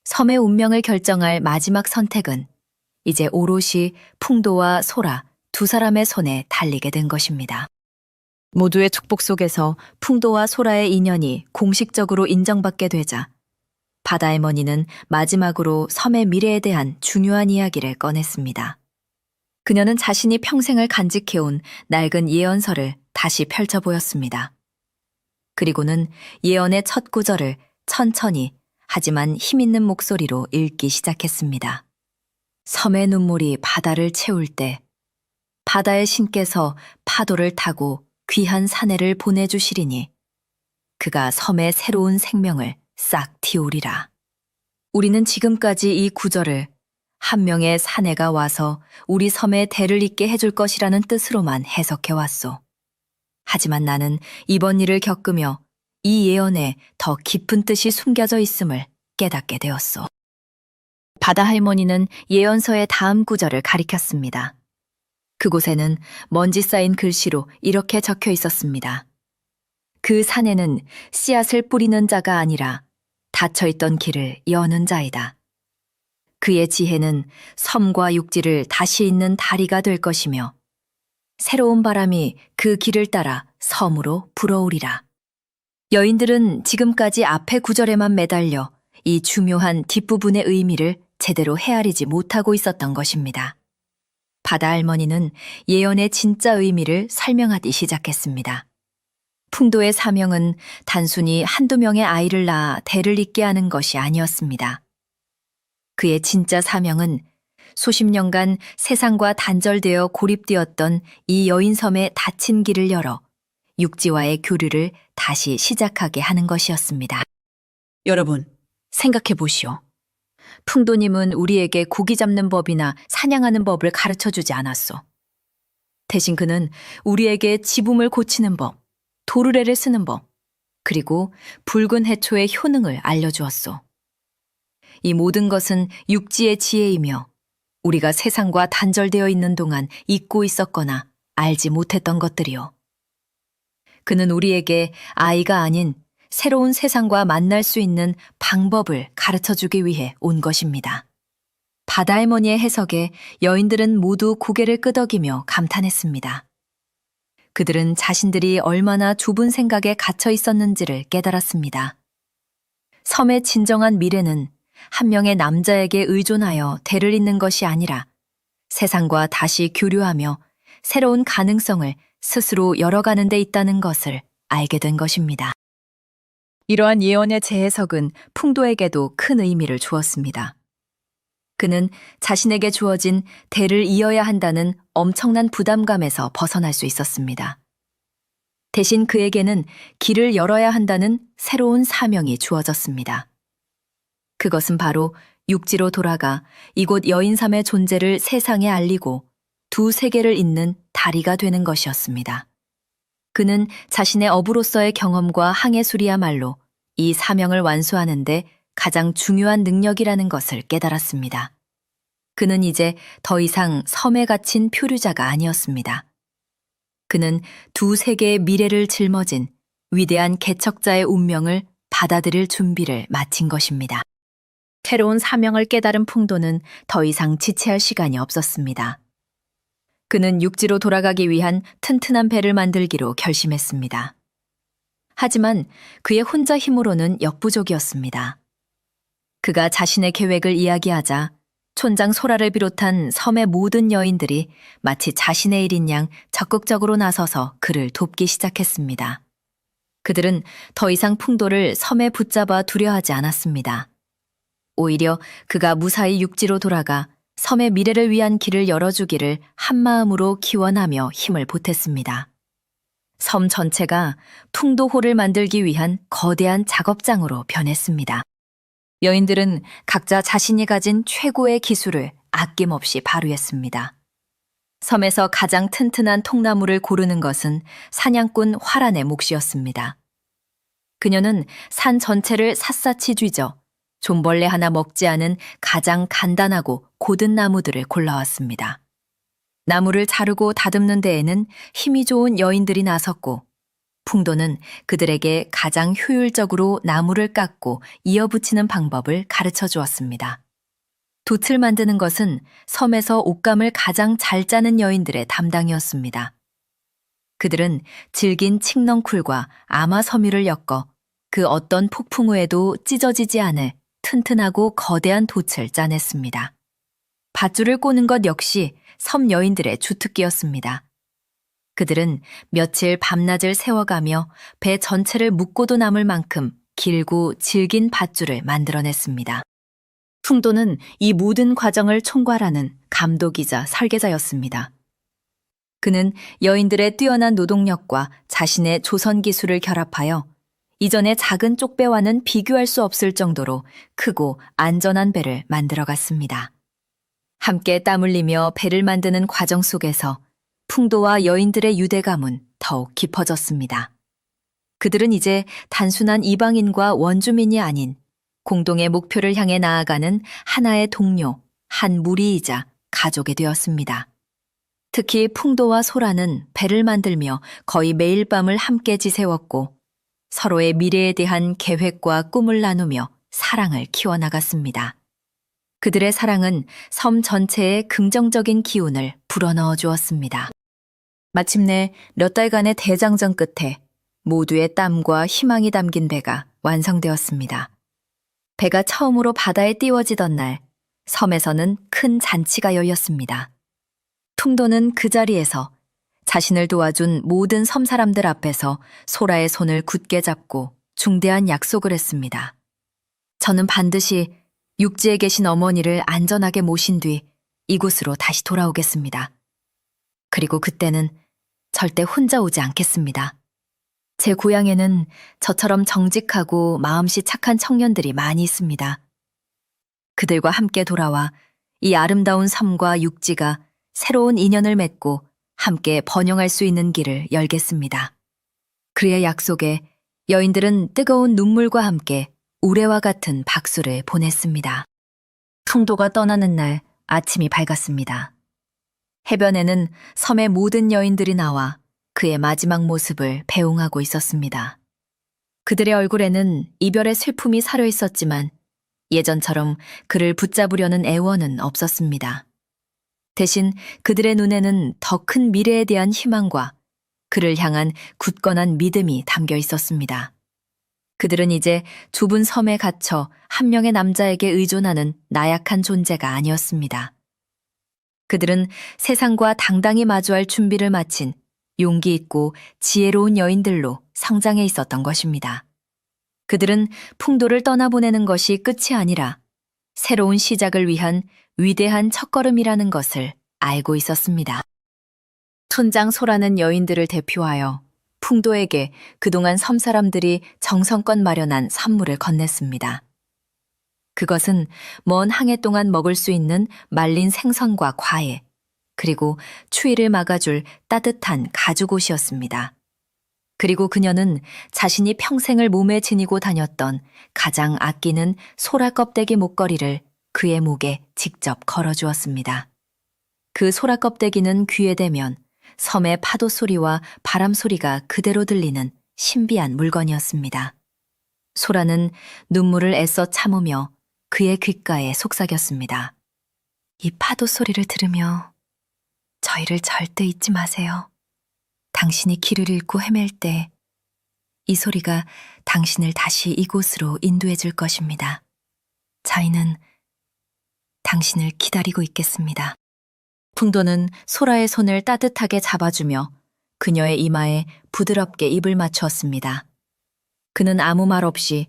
섬의 운명을 결정할 마지막 선택은 이제 오롯이 풍도와 소라 두 사람의 손에 달리게 된 것입니다. 모두의 축복 속에서 풍도와 소라의 인연이 공식적으로 인정받게 되자 바다할머니는 마지막으로 섬의 미래에 대한 중요한 이야기를 꺼냈습니다. 그녀는 자신이 평생을 간직해온 낡은 예언서를 다시 펼쳐 보였습니다. 그리고는 예언의 첫 구절을 천천히 하지만 힘있는 목소리로 읽기 시작했습니다. 섬의 눈물이 바다를 채울 때 바다의 신께서 파도를 타고 귀한 사내를 보내주시리니 그가 섬의 새로운 생명을 싹 틔우리라. 우리는 지금까지 이 구절을 한 명의 사내가 와서 우리 섬에 대를 잇게 해줄 것이라는 뜻으로만 해석해왔소. 하지만 나는 이번 일을 겪으며 이 예언에 더 깊은 뜻이 숨겨져 있음을 깨닫게 되었소. 바다할머니는 예언서의 다음 구절을 가리켰습니다. 그곳에는 먼지 쌓인 글씨로 이렇게 적혀 있었습니다. 그 사내는 씨앗을 뿌리는 자가 아니라 닫혀있던 길을 여는 자이다. 그의 지혜는 섬과 육지를 다시 잇는 다리가 될 것이며 새로운 바람이 그 길을 따라 섬으로 불어오리라. 여인들은 지금까지 앞의 구절에만 매달려 이 중요한 뒷부분의 의미를 제대로 헤아리지 못하고 있었던 것입니다. 바다 할머니는 예언의 진짜 의미를 설명하기 시작했습니다. 풍도의 사명은 단순히 한두 명의 아이를 낳아 대를 잇게 하는 것이 아니었습니다. 그의 진짜 사명은 수십 년간 세상과 단절되어 고립되었던 이 여인섬의 닫힌 길을 열어 육지와의 교류를 다시 시작하게 하는 것이었습니다. 여러분, 생각해 보시오. 풍도님은 우리에게 고기 잡는 법이나 사냥하는 법을 가르쳐 주지 않았소. 대신 그는 우리에게 지붕을 고치는 법, 도르래를 쓰는 법, 그리고 붉은 해초의 효능을 알려주었소. 이 모든 것은 육지의 지혜이며 우리가 세상과 단절되어 있는 동안 잊고 있었거나 알지 못했던 것들이요. 그는 우리에게 아이가 아닌 새로운 세상과 만날 수 있는 방법을 가르쳐 주기 위해 온 것입니다. 바다 할머니의 해석에 여인들은 모두 고개를 끄덕이며 감탄했습니다. 그들은 자신들이 얼마나 좁은 생각에 갇혀 있었는지를 깨달았습니다. 섬의 진정한 미래는 한 명의 남자에게 의존하여 대를 잇는 것이 아니라 세상과 다시 교류하며 새로운 가능성을 스스로 열어가는 데 있다는 것을 알게 된 것입니다. 이러한 예언의 재해석은 풍도에게도 큰 의미를 주었습니다. 그는 자신에게 주어진 대를 이어야 한다는 엄청난 부담감에서 벗어날 수 있었습니다. 대신 그에게는 길을 열어야 한다는 새로운 사명이 주어졌습니다. 그것은 바로 육지로 돌아가 이곳 여인섬의 존재를 세상에 알리고 두 세계를 잇는 다리가 되는 것이었습니다. 그는 자신의 어부로서의 경험과 항해술이야말로 이 사명을 완수하는데 가장 중요한 능력이라는 것을 깨달았습니다. 그는 이제 더 이상 섬에 갇힌 표류자가 아니었습니다. 그는 두 세계의 미래를 짊어진 위대한 개척자의 운명을 받아들일 준비를 마친 것입니다. 새로운 사명을 깨달은 풍도는 더 이상 지체할 시간이 없었습니다. 그는 육지로 돌아가기 위한 튼튼한 배를 만들기로 결심했습니다. 하지만 그의 혼자 힘으로는 역부족이었습니다. 그가 자신의 계획을 이야기하자 촌장 소라를 비롯한 섬의 모든 여인들이 마치 자신의 일인 양 적극적으로 나서서 그를 돕기 시작했습니다. 그들은 더 이상 풍도를 섬에 붙잡아 두려워하지 않았습니다. 오히려 그가 무사히 육지로 돌아가 섬의 미래를 위한 길을 열어주기를 한마음으로 기원하며 힘을 보탰습니다. 섬 전체가 풍도호를 만들기 위한 거대한 작업장으로 변했습니다. 여인들은 각자 자신이 가진 최고의 기술을 아낌없이 발휘했습니다. 섬에서 가장 튼튼한 통나무를 고르는 것은 사냥꾼 화란의 몫이었습니다. 그녀는 산 전체를 샅샅이 뒤져 존벌레 하나 먹지 않은 가장 간단하고 고든 나무들을 골라왔습니다. 나무를 자르고 다듬는 데에는 힘이 좋은 여인들이 나섰고 풍도는 그들에게 가장 효율적으로 나무를 깎고 이어붙이는 방법을 가르쳐 주었습니다. 돛을 만드는 것은 섬에서 옷감을 가장 잘 짜는 여인들의 담당이었습니다. 그들은 질긴 칡넝쿨과 아마섬유를 엮어 그 어떤 폭풍 후에도 찢어지지 않을 튼튼하고 거대한 돛을 짜냈습니다. 밧줄을 꼬는 것 역시 섬 여인들의 주특기였습니다. 그들은 며칠 밤낮을 세워가며 배 전체를 묶고도 남을 만큼 길고 질긴 밧줄을 만들어냈습니다. 풍도는 이 모든 과정을 총괄하는 감독이자 설계자였습니다. 그는 여인들의 뛰어난 노동력과 자신의 조선 기술을 결합하여 이전의 작은 쪽배와는 비교할 수 없을 정도로 크고 안전한 배를 만들어갔습니다. 함께 땀 흘리며 배를 만드는 과정 속에서 풍도와 여인들의 유대감은 더욱 깊어졌습니다. 그들은 이제 단순한 이방인과 원주민이 아닌 공동의 목표를 향해 나아가는 하나의 동료, 한 무리이자 가족이 되었습니다. 특히 풍도와 소라는 배를 만들며 거의 매일 밤을 함께 지새웠고 서로의 미래에 대한 계획과 꿈을 나누며 사랑을 키워나갔습니다. 그들의 사랑은 섬 전체에 긍정적인 기운을 불어넣어 주었습니다. 마침내 몇 달간의 대장정 끝에 모두의 땀과 희망이 담긴 배가 완성되었습니다. 배가 처음으로 바다에 띄워지던 날, 섬에서는 큰 잔치가 열렸습니다. 풍도는 그 자리에서 자신을 도와준 모든 섬 사람들 앞에서 소라의 손을 굳게 잡고 중대한 약속을 했습니다. 저는 반드시 육지에 계신 어머니를 안전하게 모신 뒤 이곳으로 다시 돌아오겠습니다. 그리고 그때는 절대 혼자 오지 않겠습니다. 제 고향에는 저처럼 정직하고 마음씨 착한 청년들이 많이 있습니다. 그들과 함께 돌아와 이 아름다운 섬과 육지가 새로운 인연을 맺고 함께 번영할 수 있는 길을 열겠습니다. 그의 약속에 여인들은 뜨거운 눈물과 함께 우레와 같은 박수를 보냈습니다. 풍도가 떠나는 날 아침이 밝았습니다. 해변에는 섬의 모든 여인들이 나와 그의 마지막 모습을 배웅하고 있었습니다. 그들의 얼굴에는 이별의 슬픔이 사려 있었지만 예전처럼 그를 붙잡으려는 애원은 없었습니다. 대신 그들의 눈에는 더 큰 미래에 대한 희망과 그를 향한 굳건한 믿음이 담겨 있었습니다. 그들은 이제 좁은 섬에 갇혀 한 명의 남자에게 의존하는 나약한 존재가 아니었습니다. 그들은 세상과 당당히 마주할 준비를 마친 용기 있고 지혜로운 여인들로 성장해 있었던 것입니다. 그들은 풍도를 떠나보내는 것이 끝이 아니라 새로운 시작을 위한 위대한 첫걸음이라는 것을 알고 있었습니다. 촌장 소라는 여인들을 대표하여 풍도에게 그동안 섬 사람들이 정성껏 마련한 선물을 건넸습니다. 그것은 먼 항해 동안 먹을 수 있는 말린 생선과 과일, 그리고 추위를 막아줄 따뜻한 가죽옷이었습니다. 그리고 그녀는 자신이 평생을 몸에 지니고 다녔던 가장 아끼는 소라 껍데기 목걸이를 그의 목에 직접 걸어주었습니다. 그 소라 껍데기는 귀에 대면 섬의 파도 소리와 바람 소리가 그대로 들리는 신비한 물건이었습니다. 소라는 눈물을 애써 참으며 그의 귓가에 속삭였습니다. 이 파도 소리를 들으며 저희를 절대 잊지 마세요. 당신이 길을 잃고 헤맬 때 이 소리가 당신을 다시 이곳으로 인도해 줄 것입니다. 저희는 당신을 기다리고 있겠습니다. 풍도는 소라의 손을 따뜻하게 잡아주며 그녀의 이마에 부드럽게 입을 맞추었습니다. 그는 아무 말 없이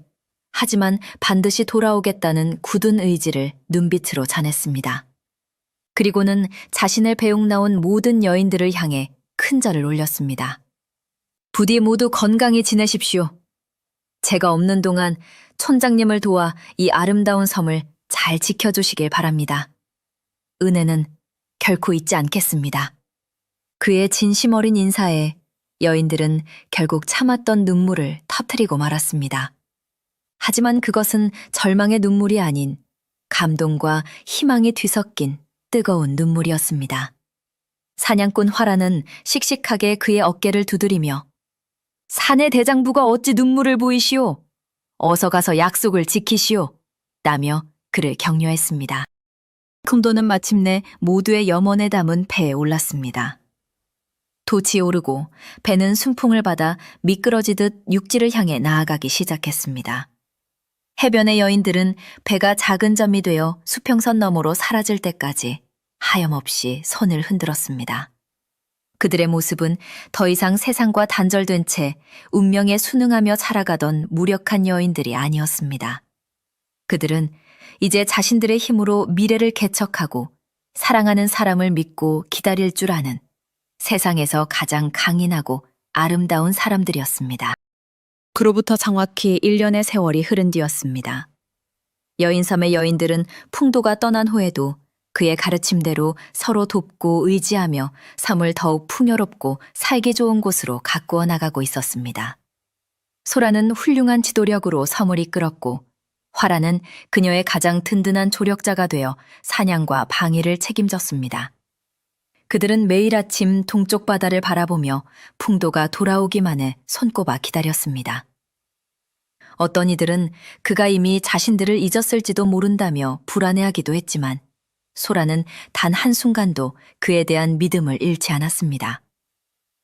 하지만 반드시 돌아오겠다는 굳은 의지를 눈빛으로 전했습니다. 그리고는 자신을 배웅 나온 모든 여인들을 향해 큰 절을 올렸습니다. 부디 모두 건강히 지내십시오. 제가 없는 동안 촌장님을 도와 이 아름다운 섬을 잘 지켜주시길 바랍니다. 은혜는 결코 잊지 않겠습니다. 그의 진심 어린 인사에 여인들은 결국 참았던 눈물을 터뜨리고 말았습니다. 하지만 그것은 절망의 눈물이 아닌 감동과 희망이 뒤섞인 뜨거운 눈물이었습니다. 사냥꾼 화라는 씩씩하게 그의 어깨를 두드리며 산의 대장부가 어찌 눈물을 보이시오? 어서 가서 약속을 지키시오. 라며 그를 격려했습니다. 풍도는 마침내 모두의 염원에 담은 배에 올랐습니다. 돛이 오르고 배는 순풍을 받아 미끄러지듯 육지를 향해 나아가기 시작했습니다. 해변의 여인들은 배가 작은 점이 되어 수평선 너머로 사라질 때까지 하염없이 손을 흔들었습니다. 그들의 모습은 더 이상 세상과 단절된 채 운명에 순응하며 살아가던 무력한 여인들이 아니었습니다. 그들은 이제 자신들의 힘으로 미래를 개척하고 사랑하는 사람을 믿고 기다릴 줄 아는 세상에서 가장 강인하고 아름다운 사람들이었습니다. 그로부터 정확히 1년의 세월이 흐른 뒤였습니다. 여인섬의 여인들은 풍도가 떠난 후에도 그의 가르침대로 서로 돕고 의지하며 섬을 더욱 풍요롭고 살기 좋은 곳으로 가꾸어 나가고 있었습니다. 소라는 훌륭한 지도력으로 섬을 이끌었고 화라는 그녀의 가장 든든한 조력자가 되어 사냥과 방위를 책임졌습니다. 그들은 매일 아침 동쪽 바다를 바라보며 풍도가 돌아오기만을 손꼽아 기다렸습니다. 어떤 이들은 그가 이미 자신들을 잊었을지도 모른다며 불안해하기도 했지만 소라는 단 한순간도 그에 대한 믿음을 잃지 않았습니다.